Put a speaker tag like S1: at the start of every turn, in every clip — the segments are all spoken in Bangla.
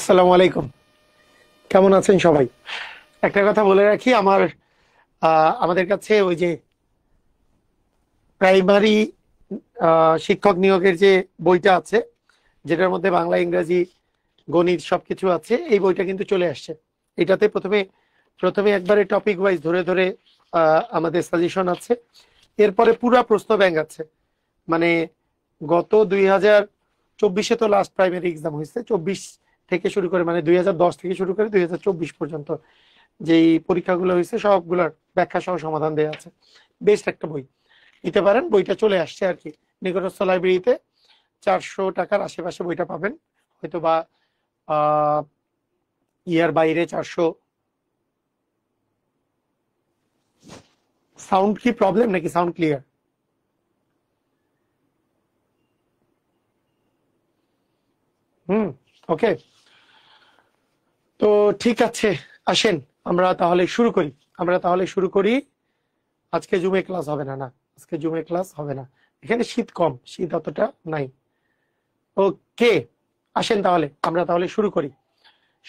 S1: আসসালামু আলাইকুম। কেমন আছেন সবাই? একটা কথা বলে রাখি, আমাদের কাছে ওই যে প্রাইমারি শিক্ষক নিয়োগের যে বইটা আছে, যেটার মধ্যে বাংলা, ইংরেজি, গণিত সবকিছু আছে, এই বইটা কিন্তু চলে আসছে। এটাতে প্রথমে প্রথমে একবারে টপিক ওয়াইজ ধরে ধরে আমাদের সাজেশন আছে। এরপরে পুরা প্রশ্ন ব্যাংক আছে। মানে গত 2024-এ তো লাস্ট প্রাইমারি এক্সাম হয়েছে, 24 থেকে শুরু করে, মানে 2010 থেকে শুরু করে 2024 পর্যন্ত যেই পরীক্ষাগুলো হয়েছে সবগুলোর ব্যাখ্যা সহ সমাধান দেওয়া আছে। বেস্ট একটা বই, নিতে পারেন। বইটা চলে আসছে আর কি, নিকটস্থ লাইব্রেরিতে 400 টাকার আশেপাশে বইটা পাবেন, হয়তো বা ইয়ার বাইরে 400। সাউন্ড কি প্রবলেম নাকি সাউন্ড ক্লিয়ার? হুম, ওকে। তো ঠিক আছে, আসেন আমরা তাহলে শুরু করি। আজকে জুমে ক্লাস হবে না, না আজকে জুমে ক্লাস হবে না। এখানে শীত কম, শীত অতটা নাই। ওকে, আসেন আমরা শুরু করি।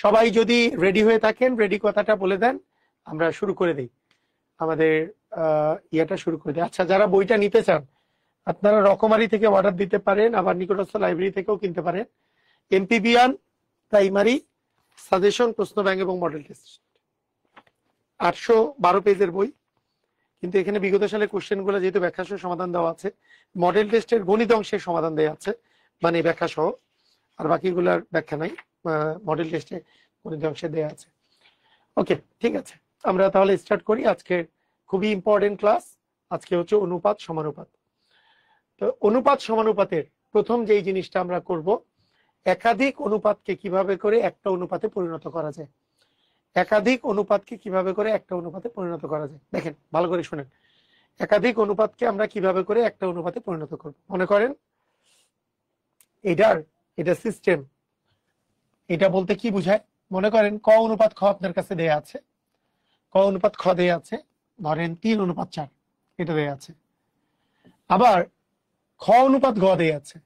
S1: সবাই যদি রেডি হয়ে থাকেন, রেডি কথাটা বলে দেন, আমরা শুরু করে দিই। আমাদের ইয়েটা শুরু করে দিই। আচ্ছা, যারা বইটা নিতে চান আপনারা রকমারি থেকে অর্ডার দিতে পারেন, আবার নিকটস্থ লাইব্রেরি থেকেও কিনতে পারেন। এমপিবিয়ান প্রাইমারি সাজেশন, প্রশ্ন ব্যাংক এবং মডেল টেস্ট, 812 পেজের বই। কিন্তু এখানে বিগত সালের কোশ্চেন গুলো যেহেতু ব্যাখ্যা সহ সমাধান দেওয়া আছে, মডেল টেস্টের গণিত অংশের সমাধান দেওয়া আছে, মানে ব্যাখ্যা সহ, আর বাকিগুলার ব্যাখ্যা নাই। মডেল টেস্টে গণিত অংশে দেওয়া আছে। ওকে, ঠিক আছে, আমরা তাহলে স্টার্ট করি। আজকে খুবই ইম্পর্টেন্ট ক্লাস। আজকে হচ্ছে অনুপাত সমানুপাত। তো অনুপাত সমানুপাতের প্রথম যেই জিনিসটা আমরা করব, একাধিক অনুপাতকে কিভাবে করে একটা অনুপাতে পরিণত করা যায়। একাধিক অনুপাতকে কিভাবে করে একটা অনুপাতে পরিণত করা যায়, দেখেন ভালো করে শুনেন। একাধিক অনুপাতকে আমরা কিভাবে করে একটা অনুপাতে পরিণত করব। মনে করেন এটা সিস্টেম। এটা বলতে কি বুঝায়? মনে করেন ক অনুপাত খ আপনার কাছে দেয়া আছে, ক অনুপাত খ দেয়া আছে, ধরেন 3:4 এটা দেয়া আছে। আবার খ অনুপাত গ দেয়া আছে,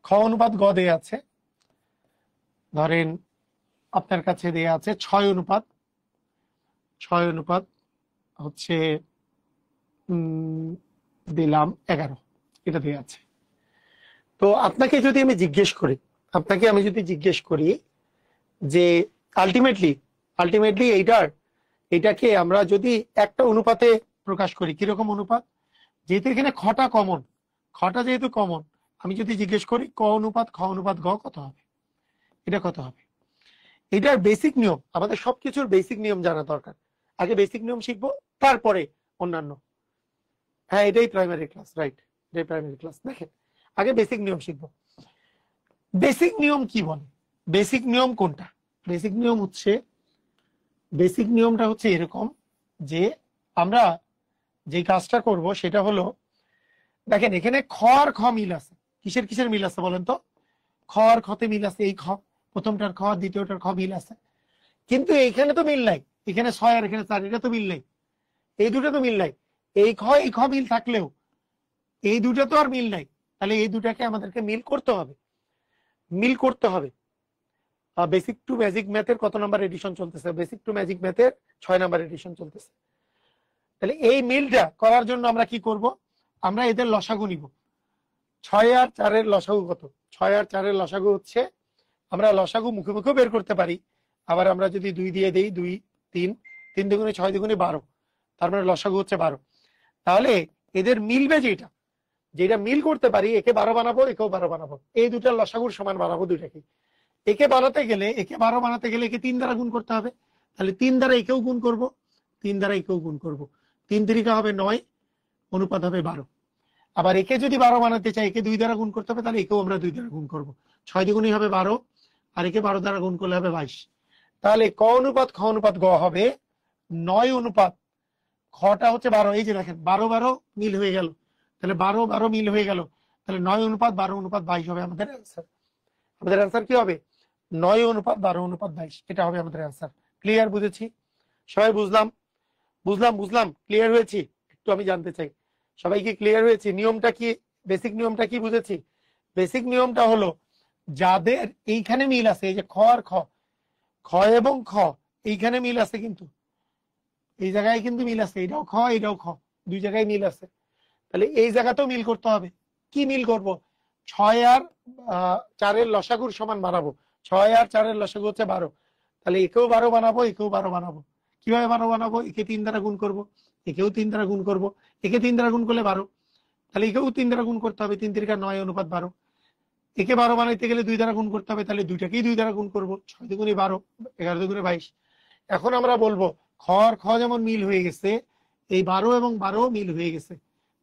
S1: খ অনুপাত গ দেয়া আছে, ধরেন আপনার কাছে দেয়া আছে 6 অনুপাত, 6 অনুপাত হচ্ছে দিলাম 11, এটা দেয়া আছে। তো আপনাকে আমি যদি জিজ্ঞেস করি যে আলটিমেটলি আলটিমেটলি এটাকে আমরা যদি একটা অনুপাতে প্রকাশ করি, কিরকম অনুপাত? যেহেতু এখানে খটা যেহেতু কমন, আমি যদি জিজ্ঞেস করি ক অনুপাত খ অনুপাত গ কত হবে, এটা কত হবে? এটার বেসিক নিয়ম, আমাদের সবকিছুর বেসিক নিয়ম জানা দরকার। আগে বেসিক নিয়ম শিখবো, তারপরে অন্যান্য। হ্যাঁ, এটাই প্রাইমারি ক্লাস, রাইট, এটাই প্রাইমারি ক্লাস। দেখেন, আগে বেসিক নিয়ম শিখবো। বেসিক নিয়ম কি বলে? বেসিক নিয়ম কোনটা? বেসিক নিয়ম হচ্ছে, বেসিক নিয়মটা হচ্ছে এরকম যে আমরা যে কাজটা করব সেটা হলো, দেখেন এখানে খ আর খ মিল আছে। কিসের কিসের মিল আছে বলেন তো? খ আর খতে মিল আছে, এই খ প্রথমটার খ দ্বিতীয়টার খ মিল আছে। কিন্তু এইখানে তো মিল নাই, এখানে 6 আর এখানে 4, এটা তো মিল নাই, এই দুটো তো মিল নাই। এই খ মিল থাকলেও এই দুটো তো আর মিল নাই, তাহলে এই দুটাকে আমাদেরকে মিল করতে হবে। মিল করতে হবে। বেসিক টু ম্যাজিক ম্যাথের কত নাম্বার এডিশন চলতেছে? বেসিক টু ম্যাজিক ম্যাথের 6 নাম্বার এডিশন চলতেছে। তাহলে এই মিলটা করার জন্য আমরা কি করব? আমরা এদের লসাগু নিব। 6 আর 4-এর লসাগু কত? 6 আর 4-এর লসাগু হচ্ছে, আমরা লসাগু মুখে মুখেও বের করতে পারি। আবার আমরা যদি 2 দিয়ে দেই, 2 3, 3 দুগুণে 6 দুগুণে 12, তার মানে লসাগু হচ্ছে 12। তাহলে এদের মিলবে যেটা, যেটা মিল করতে পারি, একে 12 বানাবো, একেও 12 বানাবো, এই দুটার লসাগুর সমান বানাবো দুইটাকে। একে 12 বানাতে গেলে একে 3 দ্বারা গুণ করতে হবে। তাহলে 3 দ্বারা একেও গুণ করব, 3 দ্বারা একেও গুণ করব, 3 তিরিকা হবে 9, অনুপাত হবে 12। আবার একে যদি 12 বানাতে চাই, একে 2 দ্বারা গুণ করতে হবে, তাহলে একেও আমরা 2 দ্বারা গুণ করব। 6 দ্বিগুণই হবে 12, আর একে 12 দ্বারা গুণ করলে হবে 22। তাহলে ক অনুপাত খ অনুপাত গ হবে 9 অনুপাত, খটা হচ্ছে 12। এই যে দেখেন 12 12 মিল হয়ে গেল, তাহলে 12 12 মিল হয়ে গেল, তাহলে 9 অনুপাত 12 অনুপাত 22 হবে আমাদের অ্যান্সার। আমাদের অ্যান্সার কি হবে? 9 অনুপাত 12 অনুপাত 22, এটা হবে আমাদের অ্যান্সার। ক্লিয়ার? বুঝেছি? সবাই বুঝলাম? বুঝলাম, ক্লিয়ার হয়েছি? একটু আমি জানতে চাই, সবাই কি ক্লিয়ার হয়েছে? নিয়মটা কি, বেসিক নিয়মটা কি বুঝেছি? বেসিক নিয়মটা হলো, যাদের এইখানে মিল আছে, এই যে খ আর খ, খ এবং খ এইখানে মিল আছে, কিন্তু এই জায়গায় কিন্তু মিল আছে, এটাও খ এটাও খ, দুই জায়গায় মিল আছে। তাহলে এই জায়গাতেও মিল করতে হবে। কি মিল করব? 6 আর 4-এর লসাগুর সমান বানাবো। 6 আর 4-এর লসাগু হচ্ছে 12। তাহলে একেও 12 বানাবো, একেও 12 বানাবো। কিভাবে 12 বানাবো? একে 3 দ্বারা গুণ করব, একেও 3 দ্বারা গুণ করব। একে 3 দ্বারা গুণ করলে 12, তাহলে একেও 3 দ্বারা গুণ করতে হবে। 3 3 9 অনুপাত 12। একে 12 বানাইতে গেলে 2 দ্বারা গুণ করতে হবে, তাহলে দুইটাকেই 2 দ্বারা গুণ করব। 6 দুগুণে 12, 11 দুগুণে 22। এখন আমরা বলবো খ আর খ যেমন মিল হয়ে গেছে, এই 12 এবং 12 মিল হয়ে গেছে।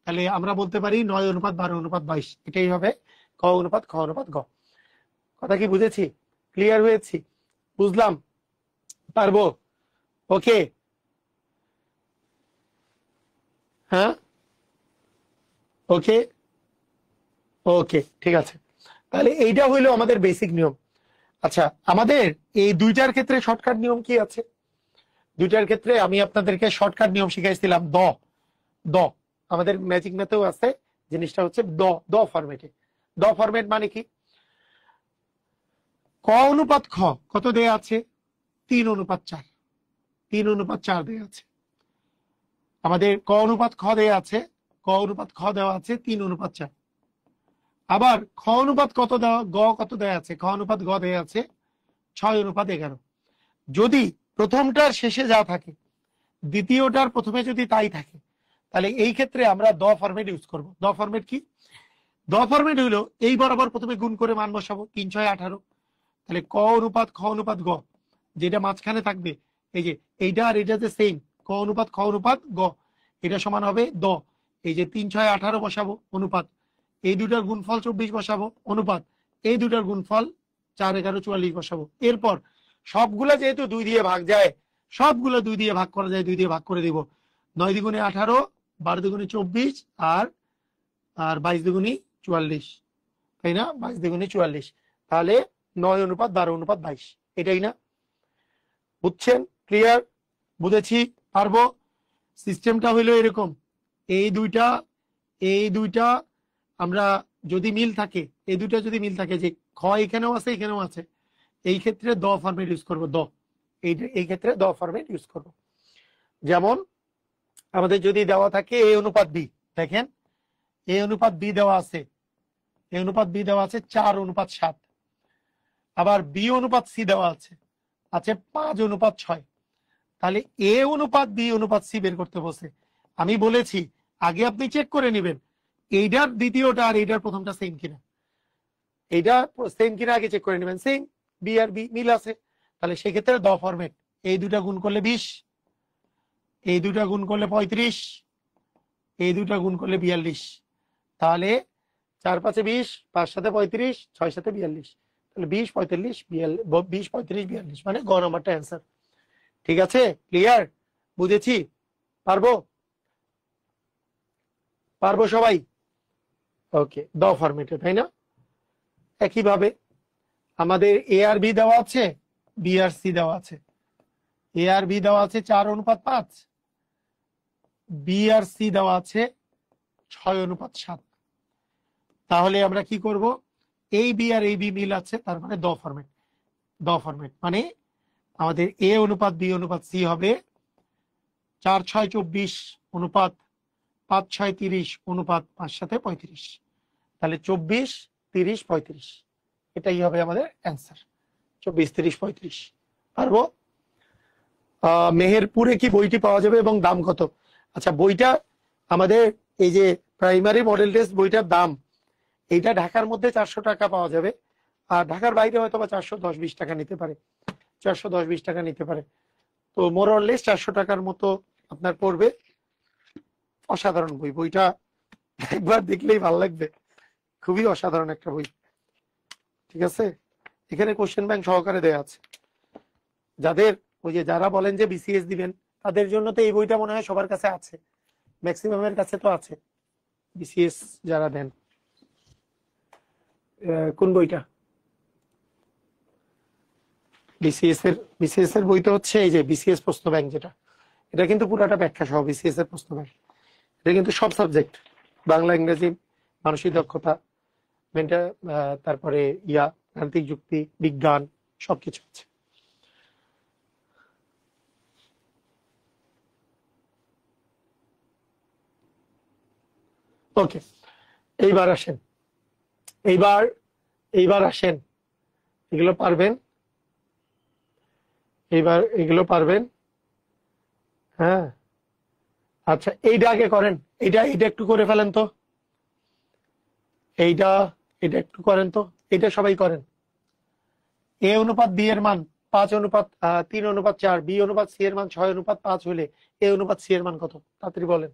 S1: তাহলে আমরা বলতে পারি 9 অনুপাত 12 অনুপাত 22, এটাই হবে ক অনুপাত খ অনুপাত গ। কথা কি বুঝেছি? ক্লিয়ার হয়েছি? বুঝলাম? পারবো? ওকে, হ্যাঁ ওকে ওকে, ঠিক আছে। তাহলে এইটা হইলো আমাদের বেসিক নিয়ম। আচ্ছা, আমাদের এই দুইটার ক্ষেত্রে শর্টকাট নিয়ম কি আছে? দুইটার ক্ষেত্রে আমি আপনাদেরকে শর্টকাট নিয়ম শিখাইছিলাম। দ দ আমাদের ম্যাজিক ম্যাথেও আছে, জিনিসটা হচ্ছে দ দ ফরম্যাটে। দ ফরম্যাট মানে কি? ক অনুপাত খ কত দেয়া আছে? 3 অনুপাত 4। 3 অনুপাত 4 দেয়া আছে। আমাদের ক অনুপাত খ দেয়া আছে, ক অনুপাত খ দেওয়া আছে 3 অনুপাত 4। আবার খ অনুপাত কত দেওয়া, গ কত দেয়া আছে? খ অনুপাত গ দেয়া আছে 6 অনুপাত 11। যদি প্রথমটার শেষে যা থাকে, দ্বিতীয়টার প্রথমে যদি তাই থাকে, তাহলে এই ক্ষেত্রে আমরা দ ফরম্যাট ইউজ করব। দ ফরম্যাট কি? দ ফরম্যাট হলো এই বরাবর প্রথমে গুণ করে মান বসাবো, 3 6 18। তাহলে ক অনুপাত খ অনুপাত গ, যেটা মাঝখানে থাকবে, এই যে এইটা আর এটা যে সেম, ক অনুপাত খ অনুপাত গ, এটা সমান হবে দ। এই যে 3 6 18 বসাবো অনুপাত, এই দুটার গুণফল 24 বসাবো অনুপাত, এই দুটার গুণফল 4 11 44 বসাবো। এরপর সবগুলা যেহেতু 2 দিয়ে ভাগ যায়, সবগুলো 2 দিয়ে ভাগ করা যায়, 2 দিয়ে ভাগ করে দিব। 9 দুগুণে 18, 12 দুগুণে 24, আর 22 দুগুণে 44, তাই না? 22 দুগুণে 44, তাহলে 9 অনুপাত 12 অনুপাত 22, এটাই না? বুঝছেন? ক্লিয়ার? বুঝেছি? পারবো? সিস্টেমটা হইলো এরকম, এই দুইটা আমরা যদি মিল থাকে, এই দুইটা যদি মিল থাকে, যে খ এখানেও আছে এখানেও আছে, এই ক্ষেত্রে দ ফরম্যাট ইউজ করব। দ এই ক্ষেত্রে দ ফরম্যাট ইউজ করব। যেমন আমাদের যদি দেওয়া থাকে এ অনুপাত বি, দেখেন এ অনুপাত বি দেওয়া আছে, এ অনুপাত বি দেওয়া আছে 4 অনুপাত 7। আবার বি অনুপাত সি দেওয়া আছে 5 অনুপাত 6। তাহলে এ অনুপাত বি অনুপাত সি বের করতে বসে, আমি বলেছি আগে আপনি চেক করে নেবেন এইটার দ্বিতীয়টা আর এইটার প্রথমটা সেম কিনা। এইটা সেম কিনা আগে চেক করে নেবেন। সেম, বি আর বি মিল আছে, তাহলে সেক্ষেত্রে দ ফরম্যাট, এই দুটা গুণ করলে 20, এই দুটা গুণ করলে 35, এই দুটা গুণ করলে 42। তাহলে 4 5 20, 5 7 35, 6 7 42, তাহলে 20 45 42, 20 35 42, মানে গ নাম্বারটা অ্যান্সার। ঠিক আছে? ক্লিয়ার? বুঝেছি? পারবো? পারবো সবাই? ওকে, দ ফরম্যাটে, তাই না? একইভাবে আমাদের এ আর বি দেওয়া আছে, বি আর সি দেওয়া আছে। এ আর বি দেওয়া আছে 4 অনুপাত 5, বি আর সি দেওয়া আছে 6 অনুপাত 7। তাহলে আমরা কি করব? এই বি আর এই বি মিল আছে, তার মানে দ ফরম্যাট। দ ফরম্যাট মানে আমাদের এ অনুপাত বি অনুপাত সি হবে 4 6 24 অনুপাত 5 6 30 অনুপাত 5 7 35। তাহলে 24 30 35, এটাই হবে আমাদের অ্যান্সার, 24 30 35। পারবো? মেহেরপুরে কি বইটি পাওয়া যাবে এবং দাম কত? আচ্ছা, বইটা আমাদের এই যে প্রাইমারি মডেল টেস্ট বইটার দাম, এইটা ঢাকার মধ্যে 400 টাকা পাওয়া যাবে, আর ঢাকার বাইরে হয়তো বা 410 20 টাকা নিতে পারে, 410 20 টাকা নিতে পারে। তো মোরলেস 400 টাকার মতো আপনার পড়বে। অসাধারণ বই, বইটা একবার দেখলেই ভালো লাগবে, খুবই অসাধারণ একটা বই। ঠিক আছে? এখানে কোশ্চেন ব্যাংক সহকারে দেয়া আছে। যাদের ওই যে যারা বলেন যে বিসিএস দিবেন, তাদের জন্য তো এই বইটা মনে হয় সবার কাছে আছে, ম্যাক্সিমামের কাছে তো আছে, বিসিএস যারা দেন। কোন বইটা? বিসিএস এর বই তো হচ্ছে এই যে বিসিএস প্রশ্ন ব্যাংক, যেটা, এটা কিন্তু পুরাটা ব্যাখ্যা সহ বিসিএস এর প্রশ্ন ব্যাংক। এটা কিন্তু সব সাবজেক্ট, বাংলা ইংরেজি মানসিক দক্ষতা তারপরে গাণিতিক যুক্তি বিজ্ঞান সবকিছু আছে। ওকে, এইবার আসেন, এইবার এইবার আসেন, এগুলো পারবেন, এইবার এগুলো পারবেন। হ্যাঁ, আচ্ছা এইটা আগে করেন, এইটা এটা একটু করে ফেলেন তো, এইটা এটা একটু করেন তো, এটা সবাই করেন। এ অনুপাত বি এর মান 5:3:4, বি অনুপাত সি এর মান 6:5 হলে এ অনুপাত সি এর মান কত? তাড়াতাড়ি বলেন।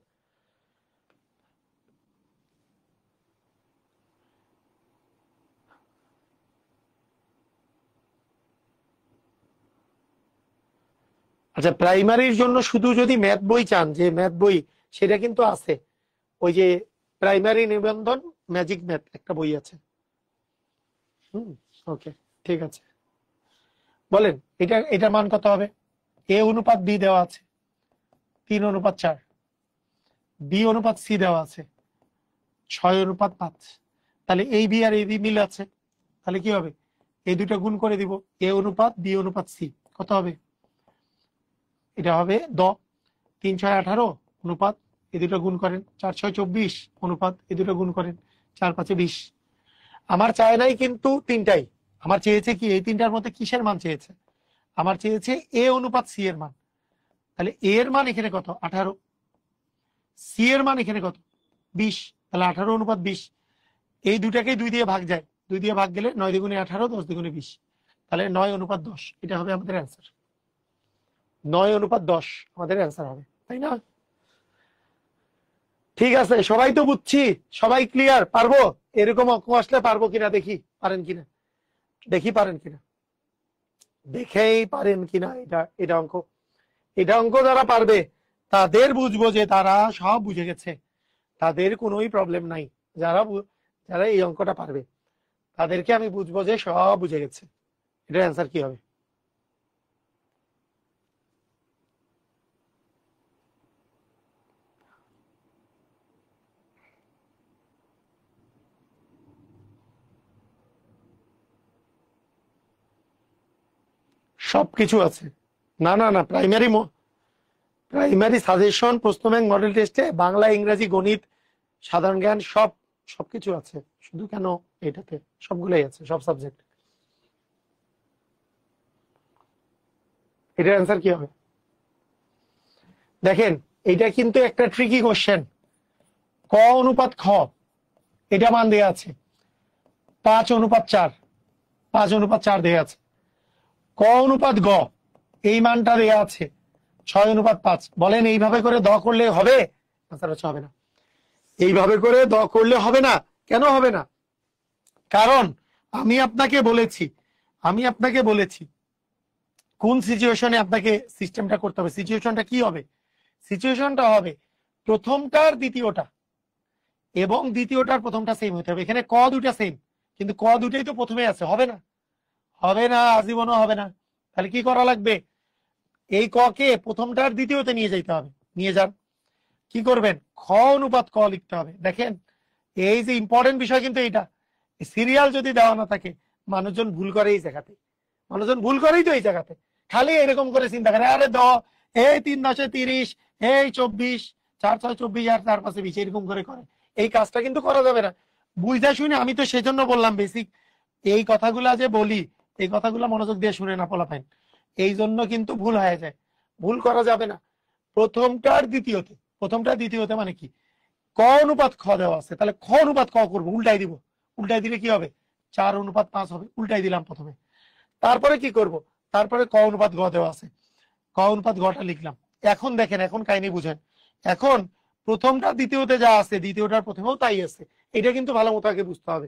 S1: আচ্ছা, প্রাইমারির জন্য শুধু যদি ম্যাথ বই চান, যে ম্যাথ বই সেটা কিন্তু আছে, ওই যে প্রাইমারি নিবন্ধন ম্যাজিক ম্যাথ একটা বই আছে। ওকে, ঠিক আছে, বলেন এটার মান কত হবে? এ অনুপাত বি দেওয়া আছে 3:4, বি অনুপাত সি দেওয়া আছে 6:5, তাহলে এই বি আর এই বি মিল আছে, তাহলে কি হবে? এই দুটো গুণ করে দিব, এ অনুপাত বি অনুপাত সি কত হবে? এটা হবে 3:6=18 অনুপাত এই দুটো গুণ করেন, 4:6=24 অনুপাত এই দুটো গুণ করেন, 4×5=20। আমার চায় নাই কিন্তু তিনটাই, আমার চেয়েছে কি এই তিনটার মধ্যে কিসের মান চেয়েছে? আমার চেয়েছে এ অনুপাত সি এর মান। তাহলে এ এর মান এখানে কত? 18, সি এর মান এখানে কত? 20, তাহলে 18:20। এই দুটাকে 2 দিয়ে ভাগ যায়, 2 দিয়ে ভাগ গেলে 9×2=18, 10×2=20, তাহলে 9:10 এটা হবে আমাদের অ্যান্সার। 9:10 আমাদের অ্যান্সার হবে, তাই না? ঠিক আছে, সবাই তো বুঝছি, সবাই ক্লিয়ার, পারবো? এরকম অঙ্ক আসলে পারবো কিনা দেখি, পারেন কিনা দেখি, পারেন কিনা দেখেই, পারেন কিনা এটা অঙ্ক। এটা অঙ্ক যারা পারবে তাদের বুঝবো যে তারা সব বুঝে গেছে, তাদের কোনোই প্রবলেম নাই। যারা এই অঙ্কটা পারবে তাদেরকে আমি বুঝবো যে সব বুঝে গেছে। এটার অ্যান্সার কি হবে? সবকিছু আছে। না না না, প্রাইমারি সাজেশন, প্রশ্ন ব্যাংক, মডেল টেস্টে বাংলা, ইংরেজি, গণিত, সাধারণ জ্ঞান সবকিছু আছে। শুধু কেন এটাতে, সবগুলোই আছে, সব সাবজেক্ট। এটার অ্যান্সার কি হবে? দেখেন, এটা কিন্তু একটা ট্রিকি কোশ্চেন। ক অনুপাত খ, এটা মান দেয়া আছে 5:4, 5:4 দেয়া আছে। ক অনুপাত গ, এই মানটা দেয়া আছে 6:5। বলেন এইভাবে করে দ করলে হবে? আনসার হচ্ছে হবে না। এইভাবে করে দ করলে হবে না। কেন হবে না? কারণ আমি আপনাকে বলেছি কোন সিচুয়েশনে আপনাকে সিস্টেমটা করতে হবে। সিচুয়েশনটা কি হবে? সিচুয়েশনটা হবে প্রথমটার দ্বিতীয়টা এবং দ্বিতীয়টার প্রথমটা সেম হতে হবে। এখানে ক দুটা সেম, কিন্তু ক দুটাই তো প্রথমে আছে, হবে না? হবে না, আজীবনও হবে না। তাহলে কি করা লাগবে? এই ক কে প্রথমটার দ্বিতীয়তে নিয়ে যেতে হবে। নিয়ে যান, কি করবেন? খ অনুপাত ক লিখতে হবে। দেখেন, এই যে ইম্পর্টেন্ট বিষয় কিন্তু এইটা, সিরিয়াল যদি দেওয়া না থাকে মানুষজন ভুল করে এই জায়গাতে, মানুষজন ভুল করেই তো এই জায়গাতে, খালি এরকম করে চিন্তা করে, আরে এই 3×10=30, এই 24, 4×6=24 আর 4×5=20, এরকম করে করে। এই কাজটা কিন্তু করা যাবে না। বুঝতে শুনে, আমি তো সেজন্য বললাম বেসিক এই কথাগুলা যে বলি, এই কথাগুলা মনোযোগ দিয়ে শুনে না পোলাপাইন, এই জন্য কিন্তু ভুল হয়ে যায়। ভুল করা যাবে না। প্রথমটার দ্বিতীয়তে মানে কি? ক অনুপাত খ দেওয়া আছে, তাহলে খ অনুপাত ক করবো, উল্টাই দিব। উল্টাই দিলে কি হবে? 4:5 হবে। উল্টাই দিলাম প্রথমে। তারপরে কি করব? তারপরে ক অনুপাত গ দেওয়া আছে, ক অনুপাত গটা লিখলাম। এখন দেখেন, এখন কাহিনী বুঝেন। এখন প্রথমটা দ্বিতীয়তে যা আছে, দ্বিতীয়টার প্রথমেও তাই আছে। এটা কিন্তু ভালো মতো আগে বুঝতে হবে।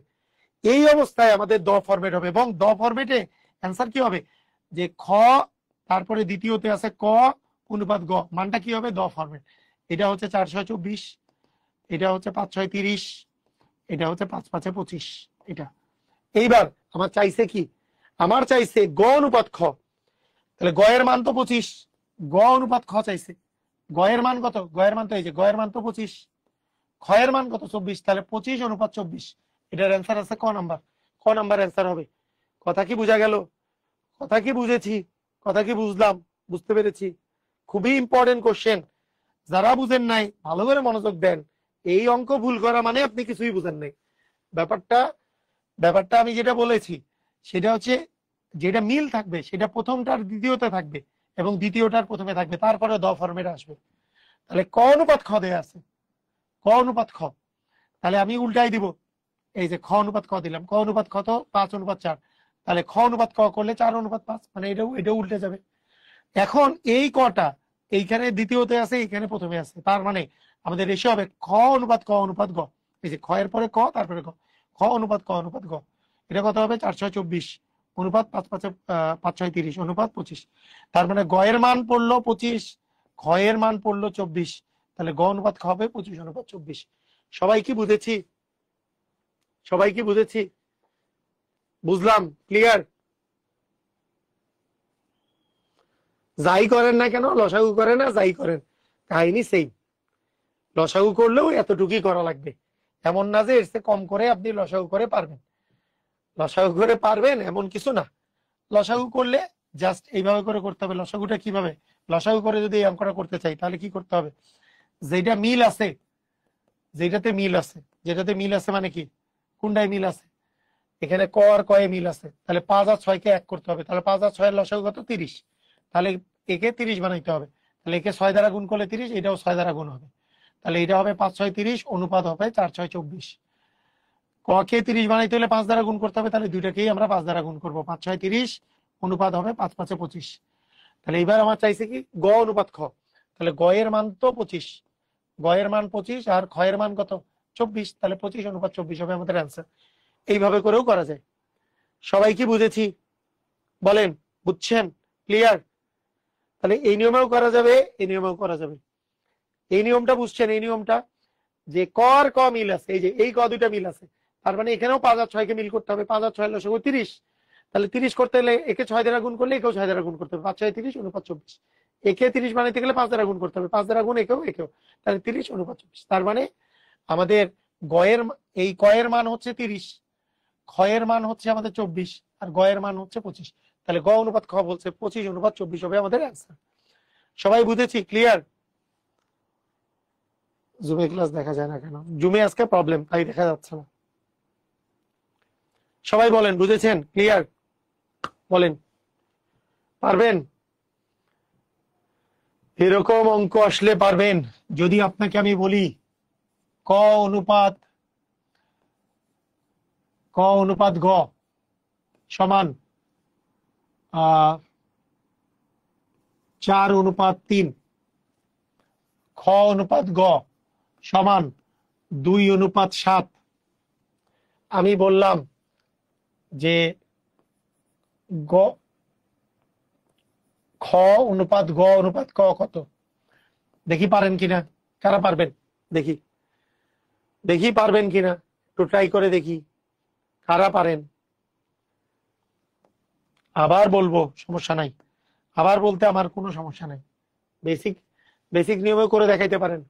S1: এই অবস্থায় আমাদের দ ফরম্যাট হবে, এবং দ ফরম্যাটে অ্যান্সার কি হবে? যে খ, তারপরে দ্বিতীয়তে আছে ক অনুপাত গ, মানটা কি হবে? দ ফরম্যাট। এটা হচ্ছে 4×6=24, এটা হচ্ছে 5×6=30, এটা হচ্ছে 5×5=25। এটা এইবার আমার চাইছে কি? আমার চাইছে গ অনুপাত খ। তাহলে গ এর মান তো 25, গ অনুপাত খ চাইছে। গ এর মান কত? গ এর মান তো এই যে, গ এর মান তো 25, খ এর মান কত? 24, তাহলে 25:24। এটার অ্যান্সার আছে ক নাম্বার। ক নাম্বার অ্যান্সার হবে। কথা কি বোঝা গেল? কথা কি বুঝেছি? কথা কি বুঝলাম? বুঝতে পেরেছি? খুবই ইম্পর্টেন্ট কোশ্চেন। যারা বুঝেন নাই ভালো করে মনোযোগ দেন, এই অঙ্ক ভুল করা মানে আপনি কিছুই বুঝেন নাই। ব্যাপারটা ব্যাপারটা আমি যেটা বলেছি সেটা হচ্ছে, যেটা মিল থাকবে সেটা প্রথমটার দ্বিতীয়তে থাকবে এবং দ্বিতীয়টার প্রথমে থাকবে, তারপরে দ ফরম্যাটে আসবে। তাহলে ক অনুপাত খ দেয়া আছে, ক অনুপাত খ, তাহলে আমি উল্টাই দিব। এই যে খ অনুপাত ক দিলাম, ক অনুপাত খ তো 5:4, তাহলে খ অনুপাত ক করলে 4:5, মানে এটাও উল্টে যাবে। এখন এই কটা এইখানে দ্বিতীয়তে আছে, এইখানে প্রথমে আছে, তার মানে আমাদের রেশিও হবে খ অনুপাত ক অনুপাত গ। এই যে খ এর পরে ক, তারপরে গ, খ অনুপাত ক অনুপাত গ। এটা কত হবে? 4/6 = 24 অনুপাত 5/5 অনুপাত 25। তার মানে গ এর মান পড়লো 25, খ এর মান পড়লো 24, তাহলে গ অনুপাত খ হবে 25/24। সবাই কি বুঝেছি? সবাই কি বুঝেছি? বুঝলাম? ক্লিয়ার? যাই করেন না কেন, লসাগু করে না যাই করেন, কাহিনী সেম। লসাগু করলেও এতটুকুই করা লাগবে, এমন না যে এর চেয়ে কম করে আপনি লসাগু করে পারবেন। লসাগু করে পারবেন এমন কিছু না। লসাগু করলে জাস্ট এইভাবে করে করতে হবে। লসাগুটা কিভাবে? লসাগু করে যদি এই অঙ্কটা করতে চাই তাহলে কি করতে হবে? যেটা মিল আছে, যেটাতে মিল আছে, যেটাতে মিল আছে মানে কি, কোনটায় মিল আছে? এখানে ক আর কয়ে মিল আছে, তাহলে 5 আর 6 কে এক করতে হবে। তাহলে 5 আর 6 এর লসাগু কত? 30। তাহলে একে 30 বানাইতে হবে। তাহলে একে 6 দ্বারা গুণ করলে 30, এটাও 6 দ্বারা গুণ হবে। তাহলে এটা হবে 5/6 30, অনুপাত হবে 4/6 24। ক কে 30 বানাইতে হলে 5 দ্বারা গুণ করতে হবে, তাহলে দুইটাকেই আমরা 5 দ্বারা গুণ করবো। 5/6 30, অনুপাত হবে 5/5 25। তাহলে এবার আমার চাইছে কি গ অনুপাত খ। তাহলে গ এর মান তো 25, গ এর মান 25 আর খ এর মান কত? 24। তাহলে 25/24 হবে আমাদের অ্যান্সার। এইভাবে করেও করা যায়। সবাই কি বুঝেছি? বলেন, বুঝছেন? ক্লিয়ার? তাহলে এই নিয়মেও করা যাবে, এই নিয়মেও করা যাবে। এই নিয়মটা বুঝছেন? এই নিয়মটা যে ক আর ক মিল আছে, এই যে এই ক দুইটা মিল আছে, তার মানে এখানেও 5 আর 6 কে মিল করতে হবে। 5 আর 6 লসাগু 30, তাহলে 30 করতে হলে একে 6 দ্বারা গুণ করলে একেও 6 দ্বারা গুণ করতে হবে। 5/6 30, অনুপাত 24। একে 30 বানাইতে গেলে 5 দ্বারা গুণ করতে হবে, 5 দ্বারা গুণ একেও, তাহলে 30 অনুপাত 24। তার মানে আমাদের গয়ের এই ক এর মান হচ্ছে 30, খ এর মান হচ্ছে আমাদের 24, আর গ এর মান হচ্ছে 25। তাহলে গ অনুপাত খ বলছে 25/24 হবে আমাদের অ্যান্সার। সবাই বুঝেছি? ক্লিয়ার? জুমে ক্লাস দেখা যায় না কেন? জুমে আজকে প্রবলেম, তাই দেখা যাচ্ছে না। সবাই বলেন বুঝেছেন? ক্লিয়ার? বলেন, পারবেন? এরকম অঙ্ক আসলে পারবেন। যদি আপনাকে আমি বলি ক অনুপাত গ সমান 4/3, খ অনুপাত গ সমান 2/7, আমি বললাম যে গ খ অনুপাত গ অনুপাত ক কত? দেখি পারেন কিনা। কারা পারবেন? দেখি দেখি পারবেন কিনা, একটু ট্রাই করে দেখি কারা পারেন। আবার বলবো, সমস্যা নাই, আবার বলতে আমার কোনো সমস্যা নাই। বেসিক বেসিক নিয়মে করে দেখাইতে পারেন।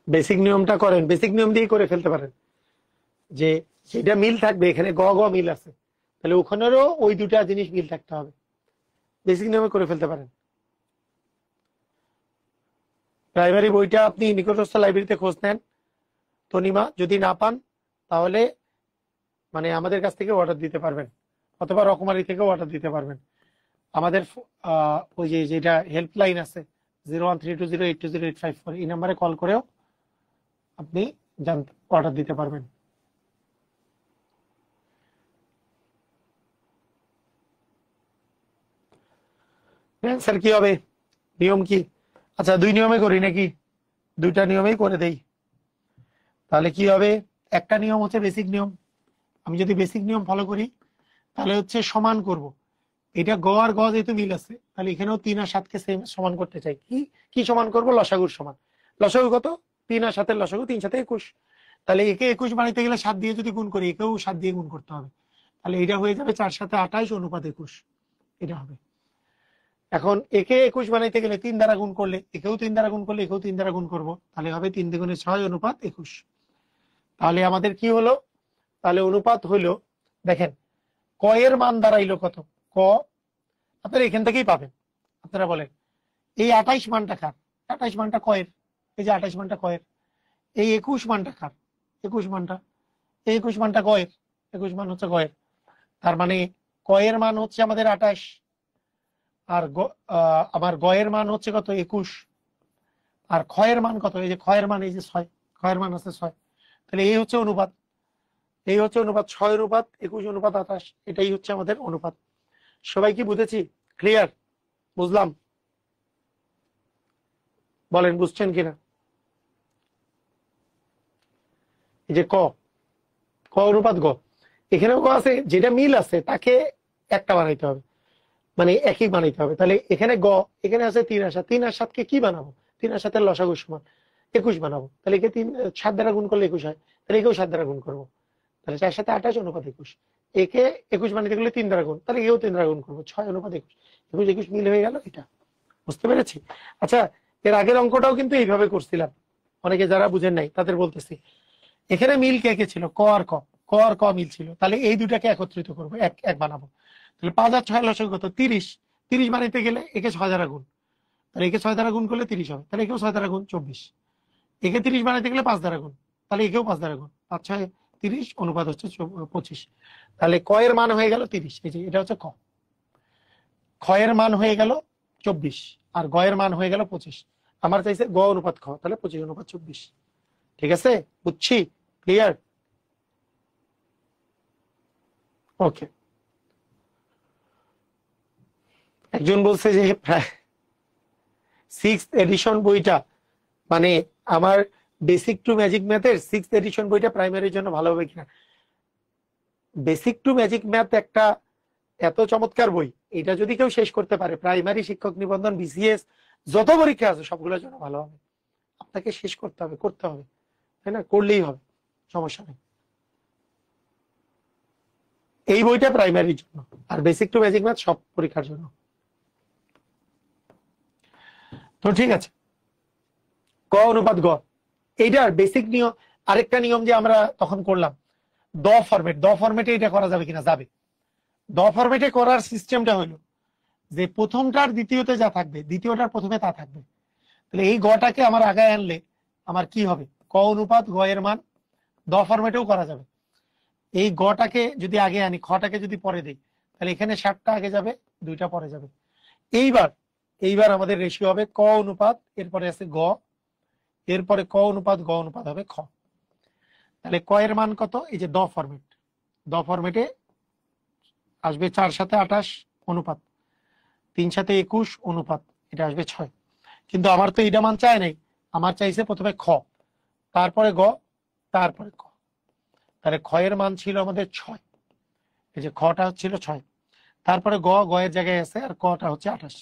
S1: বেসিক নিয়মটা করেন, বেসিক নিয়ম দিয়ে করে ফেলতে পারেন। যে সেটা মিল থাকবে, এখানে গ গ মিল আছে, তাহলে ওখানেরও ওই দুটা জিনিস মিল থাকতে হবে। বেসিক নিয়মে করে ফেলতে পারেন। প্রাইমারি বইটা আপনি নিকটস্থ লাইব্রেরিতে খোঁজ নেন, তনিমা, যদি না পান তাহলে মানে আমাদের কাছ থেকে অর্ডার দিতে পারবেন, অথবা রকমারি থেকে অর্ডার দিতে পারবেন। আমাদের ওই যে যেটা হেল্পলাইন আছে 0132082084, এই নাম্বারে কল করেও আপনি অর্ডার দিতে পারবেন। অ্যান্সার কি হবে? নিয়ম কি? আচ্ছা, দুই নিয়মে করি নাকি? দুইটা নিয়মেই করে দেই। তাহলে কি হবে? একটা নিয়ম হচ্ছে বেসিক নিয়ম, আমি যদি বেসিক নিয়ম ফলো করি তাহলে হচ্ছে সমান করব। এটা গ আর গ যেহেতু মিল আছে, তাহলে এখানেও 3 আর 7 কে সমান করতে চাই। কি সমান করব? লসাগুর সমান। লসাগু কত? 3 আর 7 এর লসাগু 3 7 21। তাহলে একে 21 বানাইতে গেলে 7 দিয়ে যদি গুণ করি, একেও 7 দিয়ে গুণ করতে হবে। তাহলে এটা হয়ে যাবে 4 7 28 অনুপাত 21, এটা হবে। এখন একে 21 বানাইতে গেলে 3 দ্বারা গুণ করলে, একেও 3 দ্বারা গুণ করলে একেও 3 দ্বারা গুণ করব, তাহলে হবে 3 দ্বিগুণে 6 অনুপাত 21। তাহলে আমাদের কি হলো? তাহলে অনুপাত হলো দেখেন ক এর মান দাঁড়াইলো কত, ক আপনারা এখান থেকেই পাবেন। আপনারা বলেন এই 28 মানটা কার? 28 মানটা কয়ের, এই যে 28 মানটা কয়ের। এই 21 মানটা কার? 21 মানটা, এই 21 মানটা কয়ের, 21 মান হচ্ছে কয়ের। তার মানে কয়ের মান হচ্ছে আমাদের 28, আর আমার গয়ের মান হচ্ছে কত 21, আর ক্ষয়ের মান কত, এই যে ক্ষয়ের মান এই যে 6, ক্ষয়ের মান আছে 6। তাহলে এই হচ্ছে অনুপাত, এই হচ্ছে অনুপাত 6 অনুপাত 21 অনুপাত 28, এটাই হচ্ছে আমাদের অনুপাত। সবাই কি বুঝেছি? ক্লিয়ার? বুঝলাম? বলেন বুঝছেন কিনা? এই যে ক, ক অনুপাত গ, এখানেও ক আছে, যেটা মিল আছে তাকে একটা বানাইতে হবে, মানে একই বানাইতে হবে। তাহলে এখানে গ, এখানে আছে 3 আর 7, 3 আর 7 কে কি বানাবো? 3 আর 7 এর লসাগু সমান 21 বানাবো। তাহলে একে 7 দ্বারা গুণ করলে 21 হয়, তাহলে একেও 7 দ্বারা গুণ করবো। তাহলে 4 7 28 অনুপাত 21, একে 21 বানাইতে গেলে 3 দ্বারা গুণ, তাহলে এও 3 দ্বারা গুণ করবো, 6 অনুপাত 21, 21 21 মিল হয়ে গেল। এটা বুঝতে পেরেছি? আচ্ছা, এর আগের অঙ্কটাও কিন্তু এইভাবে করছিলাম, অনেকে যারা বুঝেন নাই তাদের বলতেছি। এখানে মিল কে কে ছিল? ক আর ক, ক আর ক মিল ছিল, তাহলে এই দুটাকে একত্রিত করবো, এক এক বানাবো। তাহলে 5 আর 6 লসাগু কত? 30, 30 বানাইতে গেলে একে 6 দ্বারা গুণ, তাহলে একে 6 দ্বারা গুণ করলে 30 হবে, তাহলে একেও 6 দ্বারা গুণ 24, একে 30 বানাইতে গেলে 5 দ্বারা গুণ, তাহলে একেও 5 দ্বারা গুণ, 5 6 30 অনুপাত হচ্ছে 25। তাহলে ক এর মান হয়ে গেল 30, এই যে এটা হচ্ছে ক। খ এর মান হয়ে গেল 24 আর গ এর মান হয়ে গেল 25। আমার চাইছে গ অনুপাত খ, তাহলে 25 অনুপাত 24। ঠিক আছে? বুঝছি? ক্লিয়ার? ওকে। একজন বলছে যে প্রায় 6th এডিশন বইটা, মানে আমার বেসিক টু ম্যাজিক ম্যাথের 6th এডিশন বইটা প্রাইমারির জন্য ভালো হবে কিনা। বেসিক টু ম্যাজিক ম্যাথ একটা এত চমৎকার বই, এটা যদি কেউ শেষ করতে পারে, প্রাইমারি শিক্ষক নিবন্ধন, বিসিএস যত পরীক্ষা আছে সবগুলোর জন্য ভালো হবে। আপনাকে শেষ করতে হবে, করতে হবে, তাই না? করলেই হবে, সমস্যা নেই। এই বইটা প্রাইমারির জন্য, আর বেসিক টু ম্যাজিক ম্যাথ সব পরীক্ষার জন্য। তো ঠিক আছে, ক অনুপাত গ, এইটার বেসিক নিয়ম। আরেকটা নিয়ম যে আমরা তখন করলাম, দ ফরম্যাট, দ ফরম্যাটে এটা করা যাবে কিনা? যাবে। দ ফরম্যাটে করার সিস্টেমটা হলো যে প্রথমটার দ্বিতীয়তে যা থাকবে দ্বিতীয়টার প্রথমে তা থাকবে। তাহলে এই গটাকে আমার আগায় আনলে আমার কি হবে? ক অনুপাত গ এর মান দ ফরম্যাটেও করা যাবে। এই গটাকে যদি আগে আনি, খটাকে যদি পরে দিই, তাহলে এখানে 7টা আগে যাবে, 2টা পরে যাবে। এইবার এইবার আমাদের রেশিও হবে ক অনুপাত, এরপরে আছে গ, এরপরে ক অনুপাত গ অনুপাত হবে খ। তাহলে ক এর মান কত? এই যে দ ফরম্যাট, দ ফরম্যাটে আসবে 4 সাথে 28 অনুপাত, 3 সাথে 21 অনুপাত, এটা আসবে 6। কিন্তু আমার তো এটা মান চায় নাই, আমার চাইছে প্রথমে খ, তারপরে গ, তারপরে ক। তাহলে খ এর মান ছিল আমাদের 6, এই যে খটা ছিল 6, তারপরে গ, গ এর জায়গায় আছে, আর কটা হচ্ছে 28।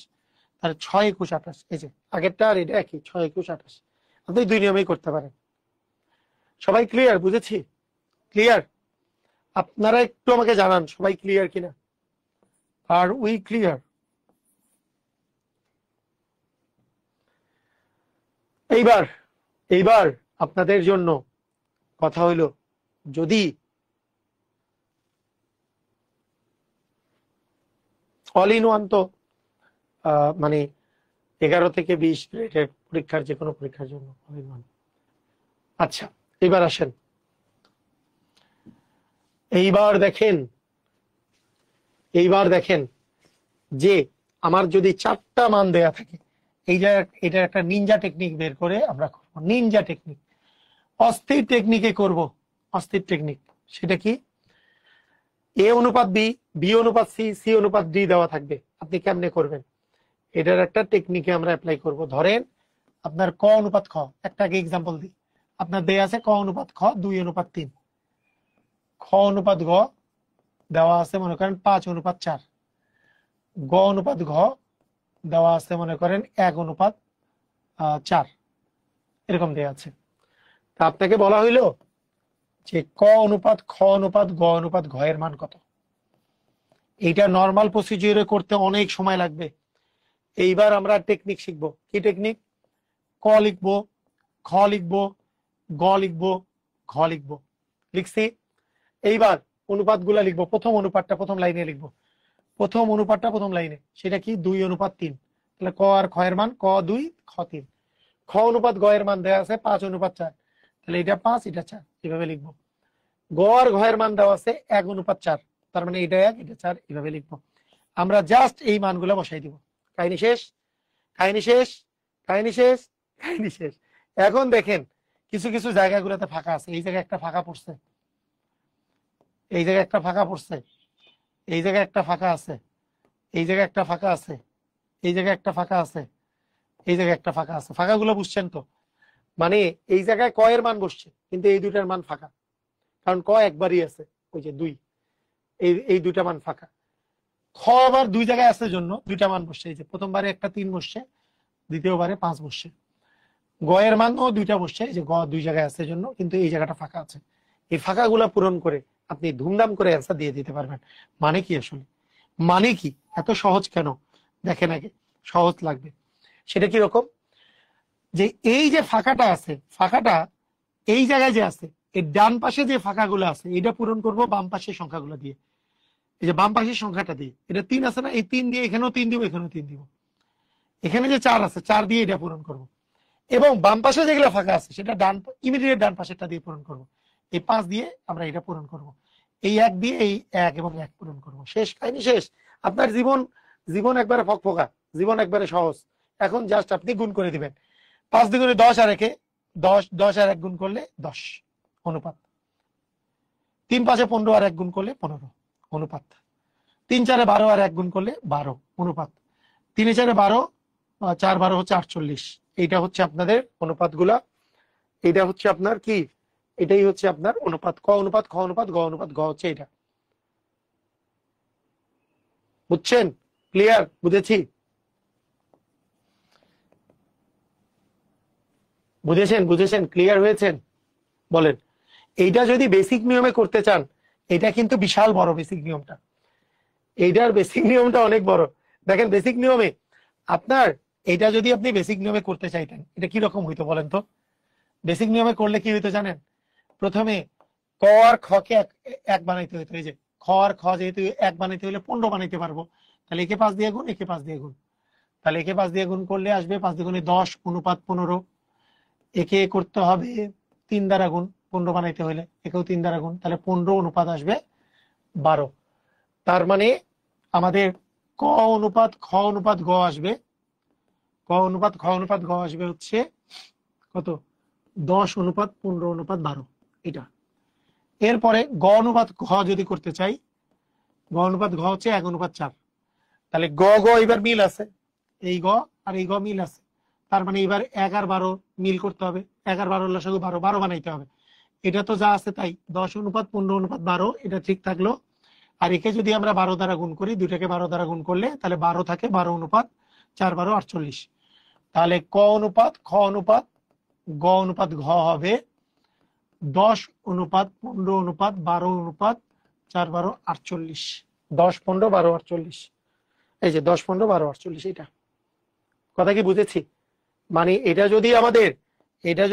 S1: তাহলে 6 21 28, এই যে আগেরটা আর এটা একই, 6 21 28। আপনি দুই নিয়মেই করতে পারেন। সবাই ক্লিয়ার? বুঝেছি? ক্লিয়ার? আপনারা একটু আমাকে জানান সবাই ক্লিয়ার কিনা। আর উই ক্লিয়ার? এইবার এইবার আপনাদের জন্য কথা হইলো, যদি অল ইন ওয়ান, তো মানে 11 থেকে 20 গ্রেডের পরীক্ষার, যে কোনো পরীক্ষার জন্য অল ইন ওয়ান। আচ্ছা, এবার আসেন, এইবার দেখেন, এইবার দেখেন যে আমার যদি 4টা মান দেয়া থাকে, এটা একটা নিনজা টেকনিক বের করে আমরা করবো। নিনজা টেকনিক, অস্থির টেকনিকে করব। অস্থির টেকনিক সেটা কি? এ অনুপাত বি, বি অনুপাত সি, সি অনুপাত ডি দেওয়া থাকবে, আপনি কেমনে করবেন? এটার একটা টেকনিকে আমরা অ্যাপ্লাই করব। ধরেন আপনার ক অনুপাত খ, একটা আগে এক্সাম্পল দিই। আপনার দেয়া আছে ক অনুপাত খ 2 অনুপাত 3, খ অনুপাত গ দেওয়া আছে মনে করেন 5 অনুপাত 4, গ অনুপাত ঘ দেওয়া আছে মনে করেন 1 অনুপাত 4, এরকম দেওয়া আছে। তা আপনাকে বলা হইলো যে ক অনুপাত খ অনুপাত গ অনুপাত ঘ এর মান কত। এইটা নর্মাল প্রসিজিওরে করতে অনেক সময় লাগবে। এইবার আমরা টেকনিক শিখবো। কি টেকনিক? ক লিখবো, খ লিখবো, গ লিখবো, ঘ লিখবো। লিখছি। এইবার অনুপাতগুলা লিখবো, প্রথম অনুপাতটা প্রথম লাইনে লিখবো, প্রথম অনুপাতটা প্রথম লাইনে, সেটা কি 2:3। তাহলে ক আর খ এর মান ক 2 খ 3। খ অনুপাত গ এর মান দেওয়া আছে 5:4, তাহলে এটা 5 এটা 4, এভাবে লিখবো। গ আর ঘ এর মান দেওয়া আছে 1:4, তার মানে এটা 1 এটা 4, এভাবে লিখবো। আমরা জাস্ট এই মানগুলো বসাই দিব। কাহিনী শেষ, কাহিনী শেষ, কাহিনী শেষ, কাহিনী শেষ। এখন দেখেন কিছু কিছু জায়গাগুলোতে ফাঁকা আছে, এই জায়গায় একটা ফাঁকা পড়ছে, এই জায়গায় একটা ফাঁকা পড়ছে, এই জায়গায় একটা ফাঁকা আছে, এই জায়গায় একটা ফাঁকা আছে, এই জায়গায় একটা ফাঁকা আছে, এই জায়গায় একটা ফাঁকা আছে। ফাঁকাগুলো বুঝছেন তো? মানে এই জায়গায় ক এর মান বসছে, কিন্তু এই দুইটার মান ফাঁকা, কারণ ক একবারই আছে, ওই যে 2, এই দুইটা মান ফাঁকা। খ আবার দুই জায়গায় আছে জন্য দুইটা মান বসছে, এই যে প্রথমবারে একটা 3 বসছে, দ্বিতীয়বারে 5 বসছে। গ এর মানও দুইটা বসছে, এই যে গ দুই জায়গায় আছে জন্য, কিন্তু এই জায়গাটা ফাঁকা আছে। এই ফাঁকাগুলা পূরণ করে আপনি ধুমধাম করে অ্যান্সার দিয়ে দিতে পারবেন। মানে কি আসলে, মানে কি এত সহজ কেন? দেখেন আগে, সহজ লাগবে। সেটা কি রকম, যে এই যে ফাঁকাটা আছে, ফাঁকাটা এই জায়গায় যে আছে, এর ডান পাশে যে ফাঁকাগুলো আছে এটা পূরণ করব বাম পাশের সংখ্যাগুলো দিয়ে। এই যে বাম পাশের সংখ্যাটা দিয়ে, এটা 3 আছে না, এই 3 দিয়ে এখানেও 3 দিব, এখানেও 3 দিব। এখানে যে 4 আছে, 4 দিয়ে এটা পূরণ করব। এবং বাম পাশে যেগুলো ফাঁকা আছে সেটা ডান ইমিডিয়েট ডান পাশেরটা দিয়ে পূরণ করব। এই 5 দিয়ে আমরা এটা পূরণ করব, এই 1 দিয়ে এই 1 এবং 1 পূরণ করব। শেষ, কাহিনী শেষ। আপনার জীবন জীবন একবারে ফকফকা, জীবন একবারে সহজ। এখন জাস্ট আপনি গুণ করে দিবেন। 5 দ্বিগুণে 10 আর 1 10, 10 আর 1 গুণ করলে 10 অনুপাত। 3 5 15 আর 1 গুণ করলে 15 অনুপাত। 3 4 12 আর 1 গুণ করলে 12 অনুপাত। 3 4 12, 4 12 হচ্ছে 48। এইটা হচ্ছে আপনাদের অনুপাতগুলা। এটা হচ্ছে আপনার কি, এটাই হচ্ছে আপনার অনুপাত। ক অনুপাত, খ অনুপাত, গ অনুপাত, গ হচ্ছে এটা। বুঝছেন? ক্লিয়ার? বুঝেছি? বুঝেছেন? বুঝেছেন? ক্লিয়ার হয়েছেন? বলেন। এইটা যদি বেসিক নিয়মে করতে চান, এটা কিন্তু বিশাল বড় বেসিক নিয়মটা, এইটার বেসিক নিয়মটা অনেক বড়। দেখেন বেসিক নিয়মে আপনার, এটা যদি আপনি বেসিক নিয়মে করতে চাইতেন এটা কি রকম হইতো বলেন তো? বেসিক নিয়মে করলে কি হইতো জানেন? প্রথমে ক আর খ কে এক বানাইতে হইতো। এই যে খ আর খ যেহেতু এক বানাইতে হলে 15 বানাইতে পারবো, তাহলে একে 5 দিয়ে গুণ, একে 5 দিয়ে গুণ, তাহলে একে 5 দিয়ে গুণ করলে আসবে 5 দ্বিগুণে 10 অনুপাত 15। একে করতে হবে 3 দ্বারা গুণ, 15 বানাইতে হলে একেও 3 দ্বারা গুণ, তাহলে 15 অনুপাত আসবে 12। তার মানে আমাদের ক অনুপাত খ অনুপাত গ আসবে, ক অনুপাত খ অনুপাত গ আসবে হচ্ছে কত? 10 অনুপাত 15 অনুপাত 12 এটা। এরপরে গ অনুপাত ঘ যদি করতে চাই, গ অনুপাত ঘ হচ্ছে 1 অনুপাত 4। তাহলে গ গ এবার মিল আছে, এই গ আর এই গ মিল আছে, তার মানে এবার 1 আর 12 মিল করতে হবে। 1 আর 12 লসাগু 12, 12 বানাইতে হবে। এটা তো যা আছে তাই, 10 অনুপাত 15 অনুপাত 12 এটা ঠিক থাকলো। আর একে যদি আমরা 12 দ্বারা গুণ করি, দুইটাকে 12 দ্বারা গুণ করলে তাহলে 12 থাকে, 12 অনুপাত 4 12 48। তাহলে ক অনুপাত খ অনুপাত গ অনুপাত ঘ হবে 10 অনুপাত 15 অনুপাত 12 অনুপাত 4 12 48। 10 15 12 48, এই যে 10 15 12 48। এটা কথা কি বুঝেছি? মানে এটা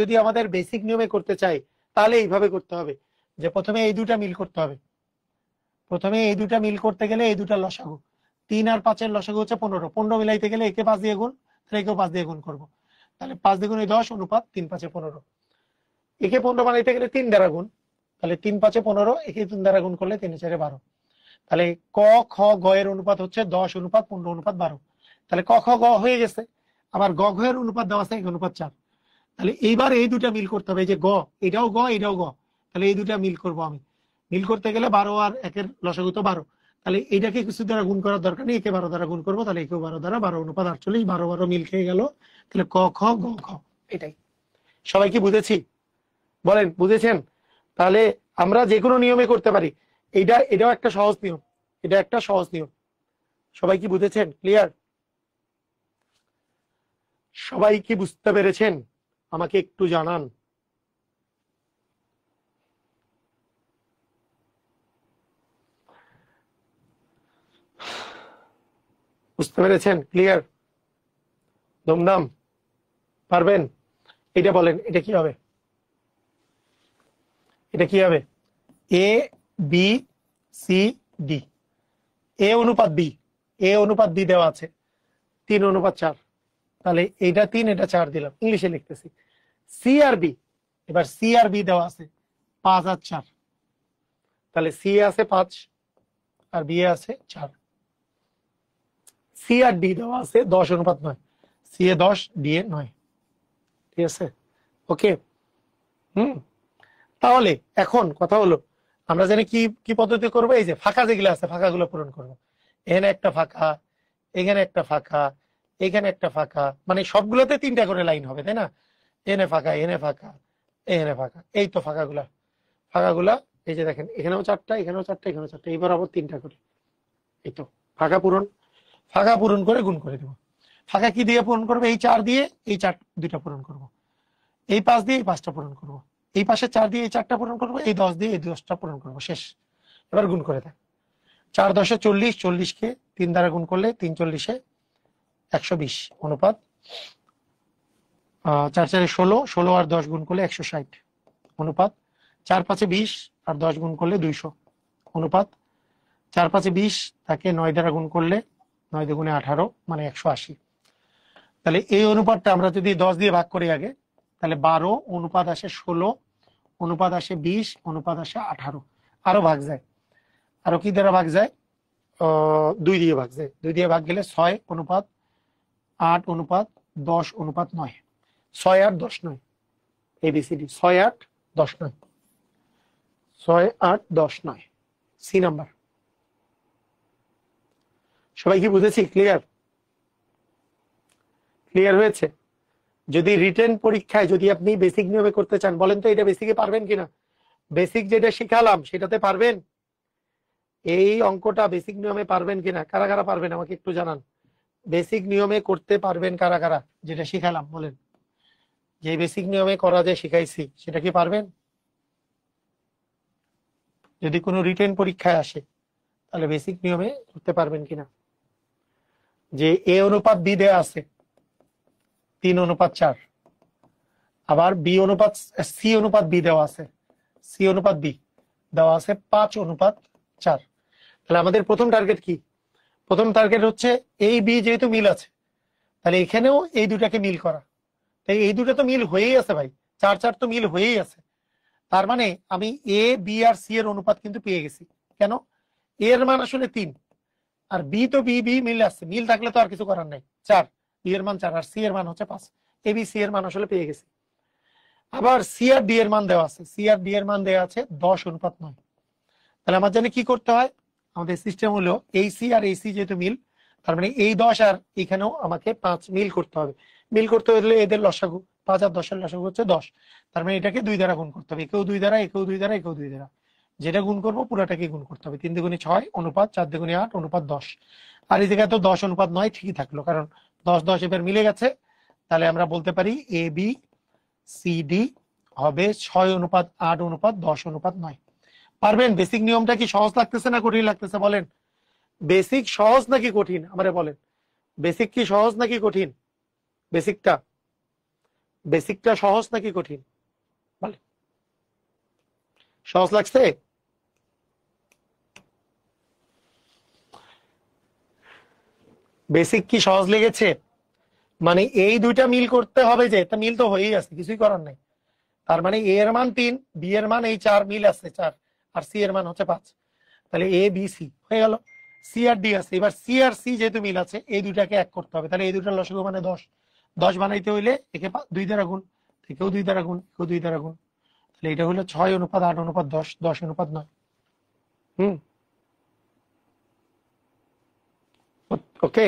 S1: যদি আমাদের বেসিক নিয়মে করতে চাই তাহলে এইভাবে করতে হবে, যে প্রথমে এই দুটা মিল করতে হবে। প্রথমে এই দুটা মিল করতে গেলে এই দুটা লসাগু, 3 আর 5 এর লসাগু হচ্ছে 15, 15 মিলাইতে গেলে একে 5 দিয়ে গুণ, তাহলে একেও 5 দিয়ে গুণ করবো। তাহলে 5 দ্বিগুণে 10 অনুপাত 3 5 15। একে 15 বানাইতে গেলে 3 দ্বারা গুণ, তাহলে 3 5 15, একে 3 দ্বারা গুণ করলে 3 4 12। তাহলে ক খ গ এর অনুপাত হচ্ছে 10 অনুপাত 15 অনুপাত 12। তাহলে ক খ গ হয়ে গেছে। আবার গ ঘ এর অনুপাত দেওয়া আছে 1 অনুপাত 4। তাহলে এইবার এই দুটা মিল করতে হবে, এই যে গ এটাও গ এটাও গ, তাহলে এই দুটা মিল করব আমি। মিল করতে গেলে 12 আর 1 এর লসাগু তো 12, তাহলে এইটাকে কিছু দ্বারা গুণ করার দরকার নেই, একে 12 দ্বারা গুণ করবো, তাহলে একেও 12 দ্বারা, 12 অনুপাত 48, 12 12 মিল খেয়ে গেল। তাহলে ক খ গ ঘ। এটাই। সবাই কি বুঝেছি? বলেন বুঝেছেন? তাহলে আমরা যে কোনো নিয়মে করতে পারি। এটাও একটা সহজ নিয়ম, এটা একটা সহজ নিয়ম। সবাই কি বুঝেছেন? ক্লিয়ার? সবাই কি বুঝতে পেরেছেন? আমাকে একটু জানান। বুঝতে পেরেছেন? ক্লিয়ার? ধুমধাম? পারবেন? এটা বলেন, এটা কি হবে? এটা কি হবে? A B C D. এ অনুপাত বি, এ অনুপাত বি দেওয়া আছে 3:4, তাহলে এটা 3 এটা 4 দিলাম, ইংলিশে লিখতেছি। সি আর বি, এবার সি আর বি দেওয়া আছে 5 আর 4, তাহলে সি আছে 5 আর বি আছে 4। সি আর ডি দেওয়া আছে 10:9, সি এ 10 ডি এ 9, ঠিক আছে? ওকে। তাহলে এখন কথা হলো আমরা জানি কি কি পদ্ধতি করবো, এই যে ফাঁকা যেগুলো আছে ফাঁকাগুলো পূরণ করবো। এখানে একটা ফাঁকা, এখানে একটা ফাঁকা, এখানে একটা ফাঁকা, মানে সবগুলোতে 3টা করে লাইন হবে, তাই না? এনে ফাঁকা, এনে ফাঁকা, এখানে ফাঁকা, এই তো ফাঁকাগুলা। ফাঁকাগুলা এই যে দেখেন, এখানেও 4টা, এখানেও 4টা, এখানেও 4টা, এইবার আবার 3টা করে। এই তো ফাঁকা পূরণ, ফাঁকা পূরণ করে গুণ করে দেবো। ফাঁকা কি দিয়ে পূরণ করবো? এই 4 দিয়ে এই 2টা পূরণ করবো, এই 5 দিয়ে এই 5টা পূরণ করবো, এই পাশে 4 দিয়ে এই 4টা পূরণ করবো, এই 10 দিয়ে এই 10টা পূরণ করবো, শেষ। এবার গুণ করে দেয়। 4 10 40, 40কে 3 দ্বারা গুণ করলে 3 40 120 অনুপাত 4 4 16, 16 আর 10 গুণ করলে 160 অনুপাত 4 5 20 আর 10 গুণ করলে 200 অনুপাত 4 5 20 তাকে 9 দ্বারা গুণ করলে 9 দুগুণে 18 মানে 180। তাহলে এই অনুপাতটা আমরা যদি 10 দিয়ে ভাগ করি আগে, তাহলে 12 অনুপাত আসে 16 অনুপাত আসে 20 অনুপাত আসে 18, আরো ভাগ যায়। আরো কি দ্বারা ভাগ যায়? 2 দিয়ে ভাগ যায়। 2 দিয়ে ভাগ গেলে 6 অনুপাত 8 অনুপাত 10 অনুপাত 9, 6 8 10 9, এবিসিডি 6 8 10 9, 6 8 10 9, সি নাম্বার। সবাই কি বুঝেছি? ক্লিয়ার? ক্লিয়ার হয়েছে? যদি রিটেন পরীক্ষায় যদি আপনি বেসিক নিয়মে করতে চান, বলেন তো এটা বেসিকে পারবেন কিনা? বেসিক যেটা শিখালাম সেটাতে পারবেন? এই অঙ্কটা বেসিক নিয়মে পারবেন কিনা? কারা কারা পারবেন আমাকে একটু জানান। বেসিক নিয়মে করতে পারবেন কারা কারা? যেটা শিখালাম বলেন, যে বেসিক নিয়মে করা যে শিখাইছি সেটা কি পারবেন? যদি কোনো রিটেন পরীক্ষায় আসে তাহলে বেসিক নিয়মে করতে পারবেন কিনা? যে এ অনুপাত বি দেয়া আছে 3:4, আবার বি অনুপাত সি অনুপাত বি দেওয়া আছে, সি অনুপাত বি দেওয়া আছে 5:4। তাহলে আমাদের প্রথম টার্গেট কি? প্রথম টার্গেট হচ্ছে এই বি যেহেতু মিল আছে, তাহলে এখানেও এই দুটাকে মিল করা। তাই এই দুটো তো মিল হয়েই আছে ভাই, 4 4 তো মিল হয়েই আছে। তার মানে আমি এ বি আর সি এর অনুপাত কিন্তু পেয়ে গেছি। কেন? এ এর মান আসলে 3 আর বি তো বি বি মিল আছে, মিল থাকলে তো আর কিছু করার নাই। 4, বি এর মান 4 আর সি এর মান হচ্ছে 5, এ বি সি এর মান আসলে পেয়ে গেছি। আবার সি আর ডি এর মান দেওয়া আছে, সি আর ডি এর মান দেওয়া আছে 10:9। তাহলে আমার জানি কি করতে হয়? আমাদের সিস্টেম হলো এই সি আর এই সি যেহেতু মিল, তার মানে এই 10 আর এখানেও আমাকে 5 মিল করতে হবে। মিল করতে হলে এদের লসাগু 5 আর 10 এর লসাগু হচ্ছে 10, তার মানে এটাকে 2 দ্বারা গুণ করতে হবে, একেও 2 দ্বারা, একেও 2 দ্বারা, একেও 2 দ্বারা। যেটা গুণ করবো পুরাটাকে গুণ করতে হবে। 3 দুগুণে 6 অনুপাত 4 দুগুণে 8 অনুপাত 10। আর এই জায়গায় তো 10:9 ঠিকই থাকলো, কারণ 10 10 এবার মিলে গেছে। তাহলে আমরা বলতে পারি এ বি সি ডি হবে 6:8 অনুপাত 10:9। পারবেন? বেসিক নিয়মটা কি সহজ লাগতেছে না কঠিন লাগতেছে বলেন? বেসিক সহজ নাকি কঠিন আমারে বলেন? বেসিক কি সহজ নাকি কঠিন? বেসিকটা বেসিকটা সহজ নাকি কঠিন বলেন? সহজ লাগছে? বেসিক কি সহজ লেগেছে? মানে এই দুইটা মিল করতে হবে, যে তা মিল তো হয়েই আছে, কিছুই করার নাই। তার মানে এ এর মান 3, বি এর মান এই 4 মিল আছে 4, আর সি এর মান হচ্ছে 5। তাহলে এ বি সি হয়ে গেল। সি আর ডি আছে, এবার সি আর সি যেহেতু মিল আছে এই দুইটাকে এক করতে হবে। তাহলে এই দুইটার লসাগু মানে 10, 10 বানাইতে হইলে একে 2 দ্বারা গুণ, একেও 2 দ্বারা গুণ, একেও 2 দ্বারা গুণ। তাহলে এটা হলো 6:8 অনুপাত 10, 10:9। ওকে,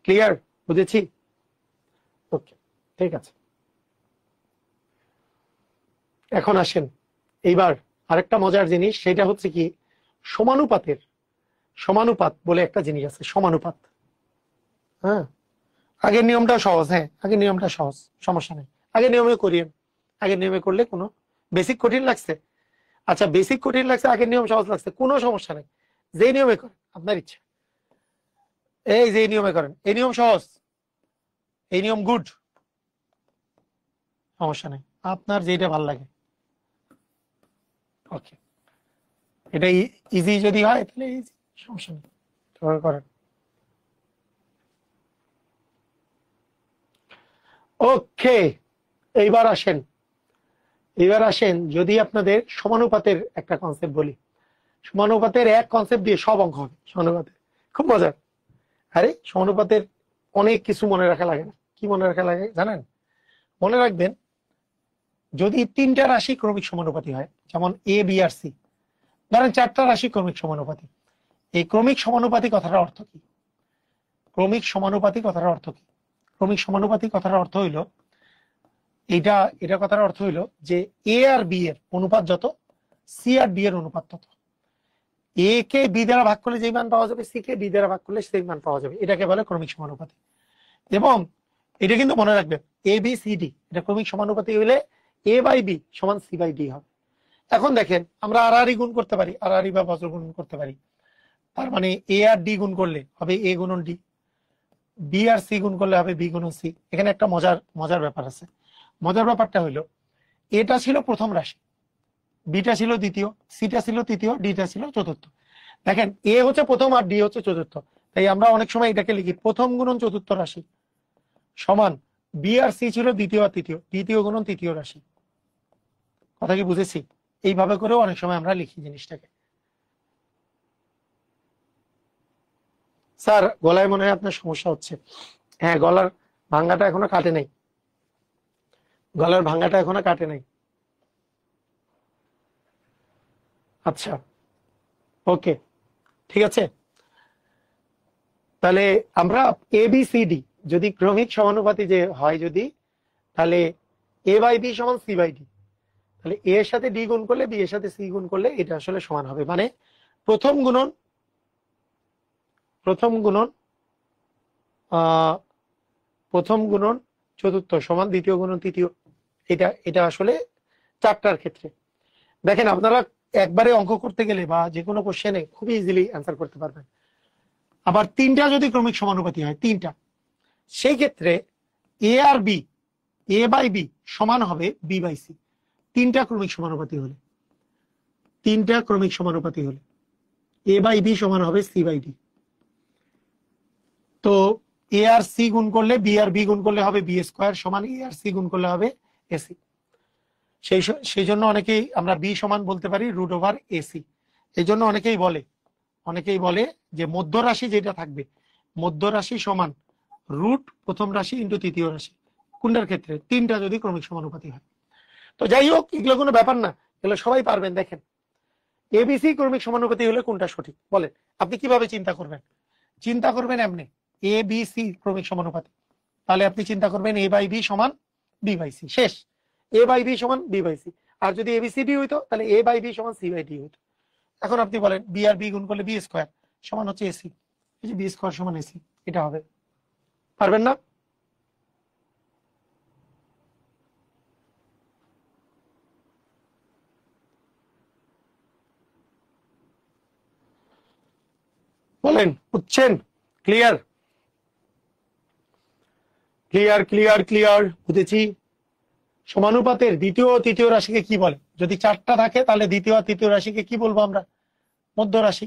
S1: ক্লিয়ার? বুঝেছি? ওকে, ঠিক আছে। এখন আসেন এইবার আরেকটা মজার জিনিস, সেটা হচ্ছে কি সমানুপাতের, সমানুপাত বলে একটা জিনিস আছে, সমানুপাত। হ্যাঁ, আগের নিয়মটা সহজ, হ্যাঁ আগের নিয়মটা সহজ, সমস্যা নেই, আগের নিয়মে করিয়েন। আগের নিয়মে করলে কোনো বেসিক কঠিন লাগছে? আচ্ছা বেসিক কঠিন লাগছে, আগের নিয়ম সহজ লাগছে, কোনো সমস্যা নেই, যে নিয়মে করেন আপনার ইচ্ছা। এই যে নিয়মে করেন, এই নিয়ম সহজ, এই নিয়ম গুড, সমস্যা নেই, আপনার যেটা ভালো লাগে। ওকে, এটা ইজি যদি হয় তাহলে ইজি, সমস্যা নেই, করেন। ওকে, এইবার আসেন যদি আপনাদের সমানুপাতের একটা কনসেপ্ট বলি। সমানুপাতের এক কনসেপ্ট দিয়ে সব অঙ্ক হবে সমানুপাতের, খুব মজার। আরে সমানুপাতের অনেক কিছু মনে রাখা লাগে না, কি মনে রাখা লাগে জানেন? মনে রাখবেন যদি তিনটা রাশি ক্রমিক সমানুপাতি হয়, যেমন এ বি আর সি, ধরেন চারটা রাশি ক্রমিক সমানুপাতি। এই ক্রমিক সমানুপাতি কথাটার অর্থ কি? ক্রমিক সমানুপাতি কথাটার অর্থ কি? ক্রমিক সমানুপাতি কথাটার অর্থ হইল এটা কথার অর্থ হইল যে এ আর বি এর অনুপাত যত, সি আর ডি এর অনুপাত তত। এ কে বি দ্বারা ভাগ করলে যেই মান পাওয়া যাবে, সি কে বি দ্বারা ভাগ করলে সেই মান পাওয়া যাবে, এটাকে বলে ক্রমিক সমানুপাতি। এবং এটা কিন্তু মনে রাখবেন এ বি সি ডি এটা ক্রমিক সমানুপাতি হইলে এ বাই বি সমান সি বাই ডি হবে। এখন দেখেন আমরা আর গুণ করতে পারি, আর বা বজ্র গুণ করতে পারি। তার মানে এ আর ডি গুণ করলে হবে এ গুণন ডি, বি আর সি গুণ করলে হবে বি গুণন সি। এখানে একটা মজার ব্যাপার আছে। মজার ব্যাপারটা হইলো এটা ছিল প্রথম রাশি, বিটা ছিল দ্বিতীয়, সিটা ছিল তৃতীয়, ডিটা ছিল চতুর্থ। দেখেন এ হচ্ছে প্রথম আর ডি হচ্ছে চতুর্থ, তাই আমরা অনেক সময় এটাকে লিখি প্রথম গুণন চতুর্থ রাশি সমান বি আর সি ছিল দ্বিতীয় আর তৃতীয়, দ্বিতীয় গুণন তৃতীয় রাশি। কথা কি বুঝেছি? এইভাবে করেও অনেক সময় আমরা লিখি জিনিসটাকে। স্যার গলায় মনে হয় আপনার সমস্যা হচ্ছে। হ্যাঁ, গলার ভাঙ্গাটা এখনো কাটে নাই, গলার ভাঙ্গাটা এখনো কাটে নাই। আচ্ছা, ওকে, ঠিক আছে। তাহলে আমরা এ বি সি ডি যদি ক্রমিক সমানুপাতি যে হয় যদি, তাহলে এ বাই বি সমান সি বাই ডি। তাহলে এ এর সাথে ডি গুণ করলে বি এর সাথে সি গুণ করলে এটা আসলে সমান হবে। মানে প্রথম গুণন প্রথম গুণন চতুর্থ সমান দ্বিতীয় গুণন তৃতীয়। এটা আসলে চারটার ক্ষেত্রে। দেখেন আপনারা একবারে অঙ্ক করতে গেলে বা যে কোনো কোশ্চেনে খুবই ইজিলি অ্যান্সার করতে পারবেন। আবার তিনটা যদি ক্রমিক সমানুপাতি হয়, তিনটা, সেই ক্ষেত্রে এ আর বি, এ বাই বি সমান হবে বি বাই সি। তিনটা ক্রমিক সমানুপাতি হলে এ বাই বি সমান হবে সি বাই ডি। তো এ আর সি গুণ করলে বি আর বি গুণ করলে হবে বি স্কোয়ার সমান এ আর সি গুণ করলে হবে এসি। সেই জন্য অনেকেই আমরা বি সমান বলতে পারি রুট ওভার এসি। এই জন্য অনেকেই বলে যে মধ্য রাশি যেটা থাকবে, মধ্য রাশি সমান রুট প্রথম রাশি ইন্টু তৃতীয় রাশি। কোনটার ক্ষেত্রে? তিনটা যদি ক্রমিক সমানুপাতি হয়। তো যাই হোক, এগুলো কোনো ব্যাপার না, এগুলো সবাই পারবেন। দেখেন এবিসি ক্রমিক সমানুপাতি হলে কোনটা সঠিক বলেন? আপনি কিভাবে চিন্তা করবেন এমনি এ বি সি ক্রমিক সমানুপাতি, তাহলে আপনি চিন্তা করবেন এ বাই বি সমান বি বাই সি, শেষ। এ বাই বি সমান বি বাই সি। আর যদি এবিসিডি হইতো তাহলে এ বাই বি সমান সি বাই ডি হইতো। এখন আপনি বলেন বি আর বি গুণ করলে বি স্কোয়ার সমান হচ্ছে এসি, এই যে বি স্কোয়ার সমান এসি, এটা হবে। পারবেন না? বলেন, বুঝছেন? ক্লিয়ার? বুঝেছি। সমানুপাতের দ্বিতীয় ও তৃতীয় রাশিকে কি বলে? যদি চারটা থাকে তাহলে দ্বিতীয় আর তৃতীয় রাশিকে কি বলবো আমরা? মধ্য রাশি।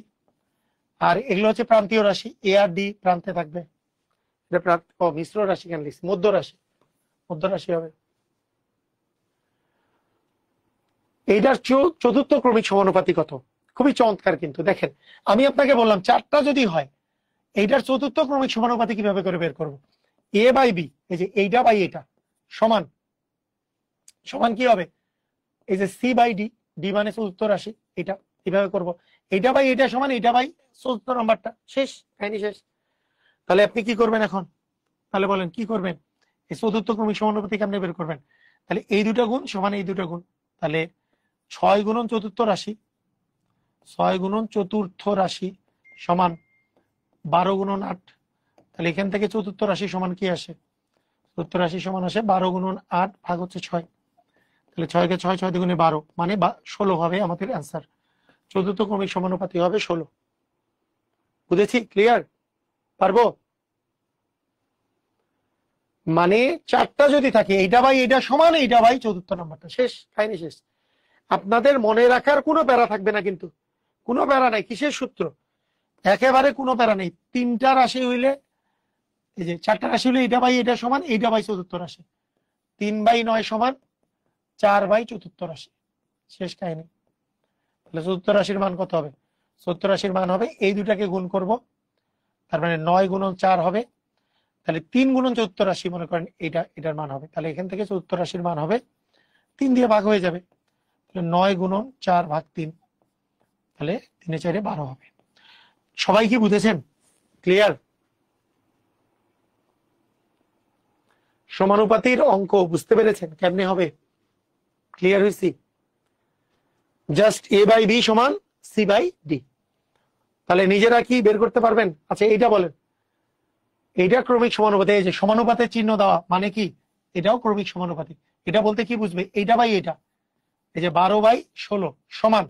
S1: আর এগুলো হচ্ছে প্রান্তীয় রাশি, এ আর ডি প্রান্তে থাকবে। মিশ্র রাশি কেন লিখছি? মধ্য রাশি হবে। এইটার চতুর্থ ক্রমিক সমানুপাতি কত? খুবই চমৎকার কিন্তু। দেখেন আমি আপনাকে বললাম চারটা যদি হয়, এইটার চতুর্থ ক্রমিক সমানুপাতি কিভাবে করে বের করব? এ বাই বি, এই যে এইটা বাই এটা সমান কি হবে? এই যে সি বাই ডি, ডি মানে চতুর্থ রাশি, এটা কিভাবে করব? এইটা বাই এটা সমান এইটা বাই চতুর্থ নাম্বারটা, শেষ, কাহিনী শেষ। তাহলে আপনি কি করবেন এখন? তাহলে বলেন কি করবেন? এই চতুর্থ ক্রমিক সমানুপাতি কেমনে বের করবেন? তাহলে এই দুটা গুণ সমান এই দুটা গুণ, তাহলে 6 গুণন চতুর্থ রাশি সমান 12 গুণন 8। তাহলে এখান থেকে চতুর্থ রাশি সমান কি আসে? চতুর্থ রাশি সমান আসে 12 গুণন 8 ভাগ হচ্ছে 6। তাহলে 6 কে 6 দুগুণে 12 মানে 16 হবে আমাদের অ্যান্সার। চতুর্থ ক্রমিক সমানুপাতি হবে 16। বুঝেছি? ক্লিয়ার? পারবো? মানে চারটা যদি থাকে এইটা বাই এটা সমান এইটা বাই চতুর্থ নাম্বারটা, শেষ, কাহিনী শেষ। আপনাদের মনে রাখার কোনো প্যারা থাকবে না, কিন্তু কোনো প্যারা নাই, কিসের সূত্র? একেবারে কোনো প্যারা নেই। তিনটা রাশি হইলে, এই যে চারটা রাশি হইলে এটা বাই এটা সমান, এইটা বাই চতুর্থ রাশি, 3/9 সমান 4/চতুর্থ রাশি, শেষ কাহিনী। তাহলে চতুর্থ রাশির মান কত হবে? চতুর্থ রাশির মান হবে, এই দুটাকে গুণ করব, তার মানে 9 গুণন 4 হবে, তাহলে 3 গুণন চতুর্থ রাশি মনে করেন এটার মান হবে, তাহলে এখান থেকে চতুর্থ রাশির মান হবে 3 দিয়ে ভাগ হয়ে যাবে, তাহলে 9 গুণন 4 ভাগ 3, তাহলে 3 4 12 হবে। সবাই কি বুঝেছেন? ক্লিয়ার? সমানুপাতির অঙ্ক বুঝতে পেরেছেন কেমনে হবে? ক্লিয়ার হয়েছি? জাস্ট a/b সমান c/d। তাহলে নিজেরা কি বের করতে পারবেন? আচ্ছা এইটা বলেন, এইটা ক্রমিক সমানুপাতি, এই যে সমানুপাতের চিহ্ন দেওয়া মানে কি? এটাও ক্রমিক সমানুপাতি। এটা বলতে কি বুঝবে? এইটা বাই এটা, এই যে 12/16 সমান,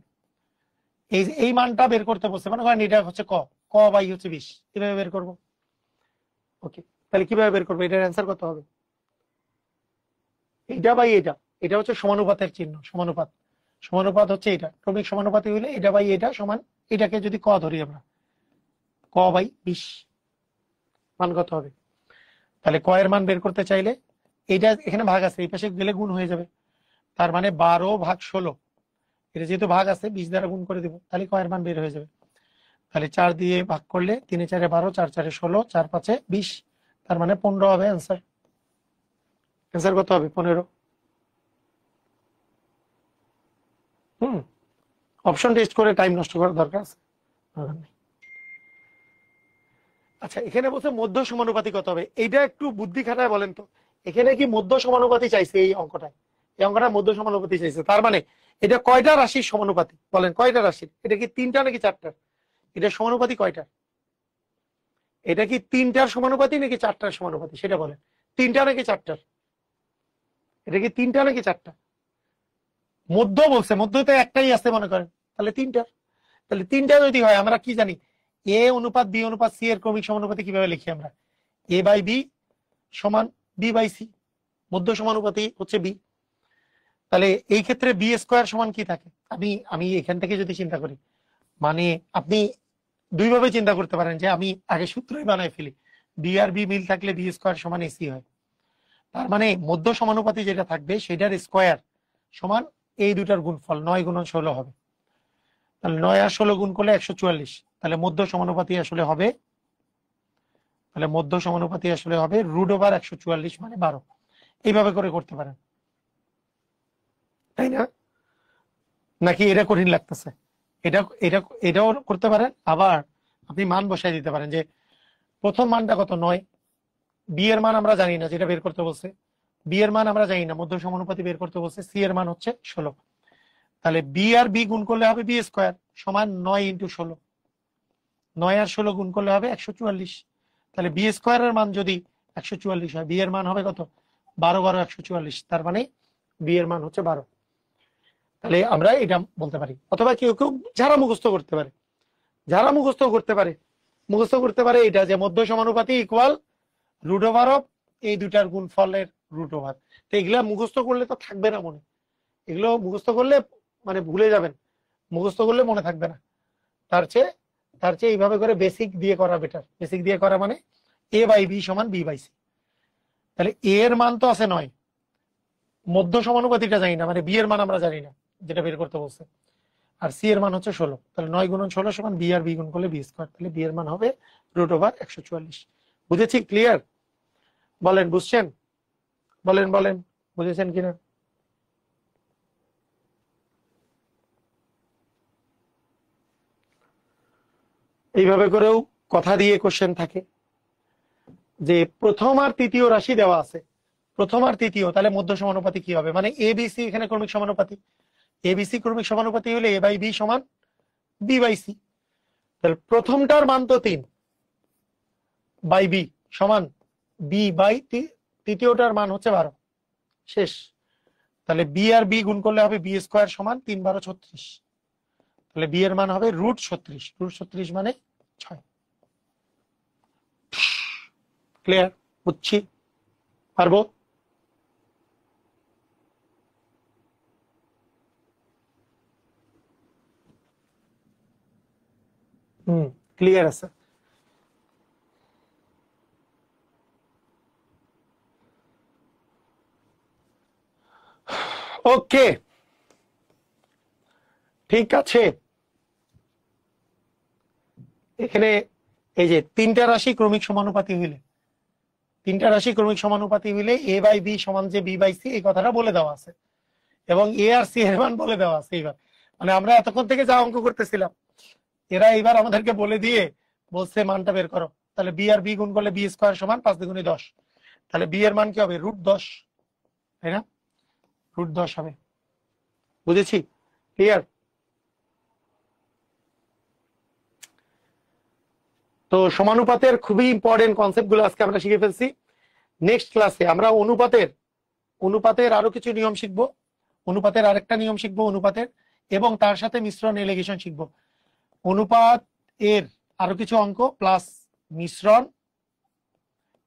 S1: এই মানটা বের করতে বলছে, মানে করেন এটা হচ্ছে ক বাই হচ্ছে 20, এভাবে বের করবো। ওকে, তাহলে কিভাবে বের করবো? এটার অ্যান্সার কত হবে? এটা বাই এটা, এটা হচ্ছে সমানুপাতের চিহ্ন, সমানুপাত। সমানুপাত হচ্ছে এটা, ক্রমিক সমানুপাতি হইলে এটা বাই এটা সমান, এটাকে যদি ক ধরি আমরা, ক/20, মান কত হবে? তাহলে ক এর মান বের করতে চাইলে এইটা এখানে ভাগ আছে, এই পাশে গেলে গুণ হয়ে যাবে, তার মানে 12/16, এটা যেহেতু ভাগ আছে 20 দ্বারা গুণ করে দিব, তাহলে ক এর মান বের হয়ে যাবে। তাহলে 4 দিয়ে ভাগ করলে 3 4 12, 4 4 16, 4 5 20, তার মানে 15 হবে অ্যান্সার। অ্যান্সার কত হবে? 15। অপশন টেস্ট করে টাইম নষ্ট করার দরকার আছে? আচ্ছা, এখানে বলছে মধ্য সমানুপাতি কত হবে, এইটা একটু বুদ্ধি খাটায় বলেন তো। এখানে কি মধ্য সমানুপাতি চাইছে? এই অঙ্কটা মধ্য সমানুপাতি চাইছে, তার মানে এটা কয়টা রাশির সমানুপাতি বলেন? কয়টা রাশির? এটা কি 3টা নাকি 4টার? এটা সমানুপাতি কয়টা? এটা কি 3টার সমানুপাতি নাকি 4টার সমানুপাতি সেটা বলেন। 3টা নাকি 4টার? এটা কি 3টা নাকি 4টা? মধ্য বলছে, মধ্য তো একটাই আছে মনে করেন, তাহলে 3টা। তাহলে 3টা যদি হয়, আমরা কি জানি? এ অনুপাত বি অনুপাত সি এর ক্রমিক সমানুপাতি কিভাবে লিখি আমরা? a/b সমান b/c, মধ্য সমানুপাতি হচ্ছে বি। তাহলে এই ক্ষেত্রে বি স্কোয়ার সমান কি থাকে? আমি এখান থেকে যদি চিন্তা করি, মানে আপনি দুইভাবে চিন্তা করতে পারেন, যে আমি আগে সূত্রই বানাই ফেলি, বি আর বি মিল থাকলে বি স্কোয়ার সমান এসি হয়। তার মানে মধ্য সমানুপাতি যেটা থাকবে সেটার স্কোয়ার সমান এই দুটার গুণফল, 9 গুণন 16 হবে। তাহলে 9 আর 16 গুণ করলে 144, তাহলে মধ্য সমানুপাতি আসলে হবে, √144 মানে 12। এইভাবে করে করতে পারেন, তাই না? নাকি এটা কঠিন লাগতেছে? এটা এটা এটাও করতে পারেন। আবার আপনি মান বসাই দিতে পারেন, যে প্রথম মানটা কত? 9। বি এর মান আমরা জানি না, যেটা বের করতে বলছে। বি এর মান আমরা জানি না, মধ্য সমানুপাতি বের করতে বলছে। সি এর মান হচ্ছে 16, তাহলে বি আর বি গুণ করলে হবে বি স্কোয়ার সমান 9 × 16, 9 আর 16 গুণ করলে হবে 144। তাহলে বি স্কোয়ারের মান যদি 144 হয়, বি এর মান হবে কত? 12 12 144, তার মানে বি এর মান হচ্ছে 12। তাহলে আমরা এটা বলতে পারি। অথবা কেউ কেউ যারা মুখস্থ করতে পারে, মুখস্থ করতে পারে এটা, যে মধ্য সমানুপাতি ইকুয়াল √অফ এই দুটার গুণফলের √। তো এগুলা মুখস্থ করলে তো থাকবে না মনে, এগুলো মুখস্থ করলে মানে ভুলে যাবেন, মুখস্থ করলে মনে থাকবে না। তার চেয়ে এইভাবে করে বেসিক দিয়ে করা বেটার। বেসিক দিয়ে করা মানে a/b সমান b/c। তাহলে a এর মান তো আছে 9, মধ্য সমানুপাতিটা জানি না, মানে বি এর মান আমরা জানি না, যেটা বের করতে বলছে। আর সি এর মান হচ্ছে 16, তাহলে 9 গুণন 16 সমান বি আর বি গুণ করলে বি স্কোয়ার, তাহলে বি এর মান হবে √144। বুঝেছি? ক্লিয়ার? বলেন বুঝছেন? বলেন বুঝেছেন কিনা? এইভাবে করেও কথা দিয়ে কোশ্চেন থাকে, যে প্রথম আর তৃতীয় রাশি দেওয়া আছে, প্রথম আর তৃতীয়, তাহলে মধ্য সমানুপাতি কি হবে? মানে এ বি সি এখানে ক্রমিক সমানুপাতি, এবিসি ক্রমিক সমানুপাতি হলে a/b সমান b/c। তাহলে প্রথমটার মান তো 3/b সমান b/তৃতীয়টার মান হচ্ছে 12, শেষ। তাহলে বি আর বি গুণ করলে হবে বি স্কোয়ার সমান 3 12 36, তাহলে বি এর মান হবে √36, √36 মানে 6। ক্লিয়ার? বুঝছি? পারবো? ক্লিয়ার আছে। ওকে, ঠিক আছে। এখানে এই যে তিনটা রাশি ক্রমিক সমানুপাতি হইলে, তিনটা রাশি ক্রমিক সমানুপাতি হইলে এ বাই বি সমান যে বি বাই সি, এই কথাটা বলে দেওয়া আছে এবং এ আর সি এর মান বলে দেওয়া আছে। এইবার মানে আমরা এতক্ষণ থেকে যা অঙ্ক করতেছিলাম, এরা এইবার আমাদেরকে বলে দিয়ে বলছে মানটা বের করো। তাহলে বি আর বি গুণ করলে বি স্কোয়ার সমান 5 দ্বিগুণে 10। তাহলে বি এর মান কি হবে? √10, তাই না? √10 হবে। বুঝেছি? ক্লিয়ার? তো সমানুপাতের খুবই ইম্পর্টেন্ট কনসেপ্ট গুলো আজকে আমরা শিখে ফেলছি। নেক্সট ক্লাসে আমরা অনুপাতের আরো কিছু নিয়ম শিখবো, অনুপাতের আরেকটা নিয়ম শিখবো অনুপাতের, এবং তার সাথে মিশ্রণ এলিগেশন শিখবো। অনুপাত এর আরো কিছু অঙ্ক প্লাস মিশ্রণ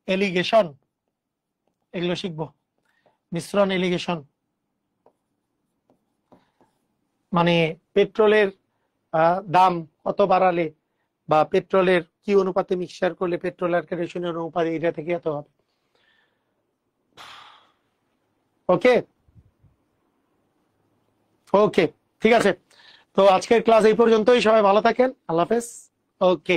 S1: এলিগেশন, এগুলো শিখবো। মিশ্রণ এলিগেশন মানে পেট্রোলের দাম কত বাড়ালে বা পেট্রোলের কি অনুপাতে মিক্সচার করলে পেট্রোল আর কেরোসিনের অনুপাত এটা থেকে এত হবে। ওকে ওকে, ঠিক আছে। তো আজকের ক্লাস এই পর্যন্তই। সবাই ভালো থাকেন, আল্লাহ হাফেজ। ওকে।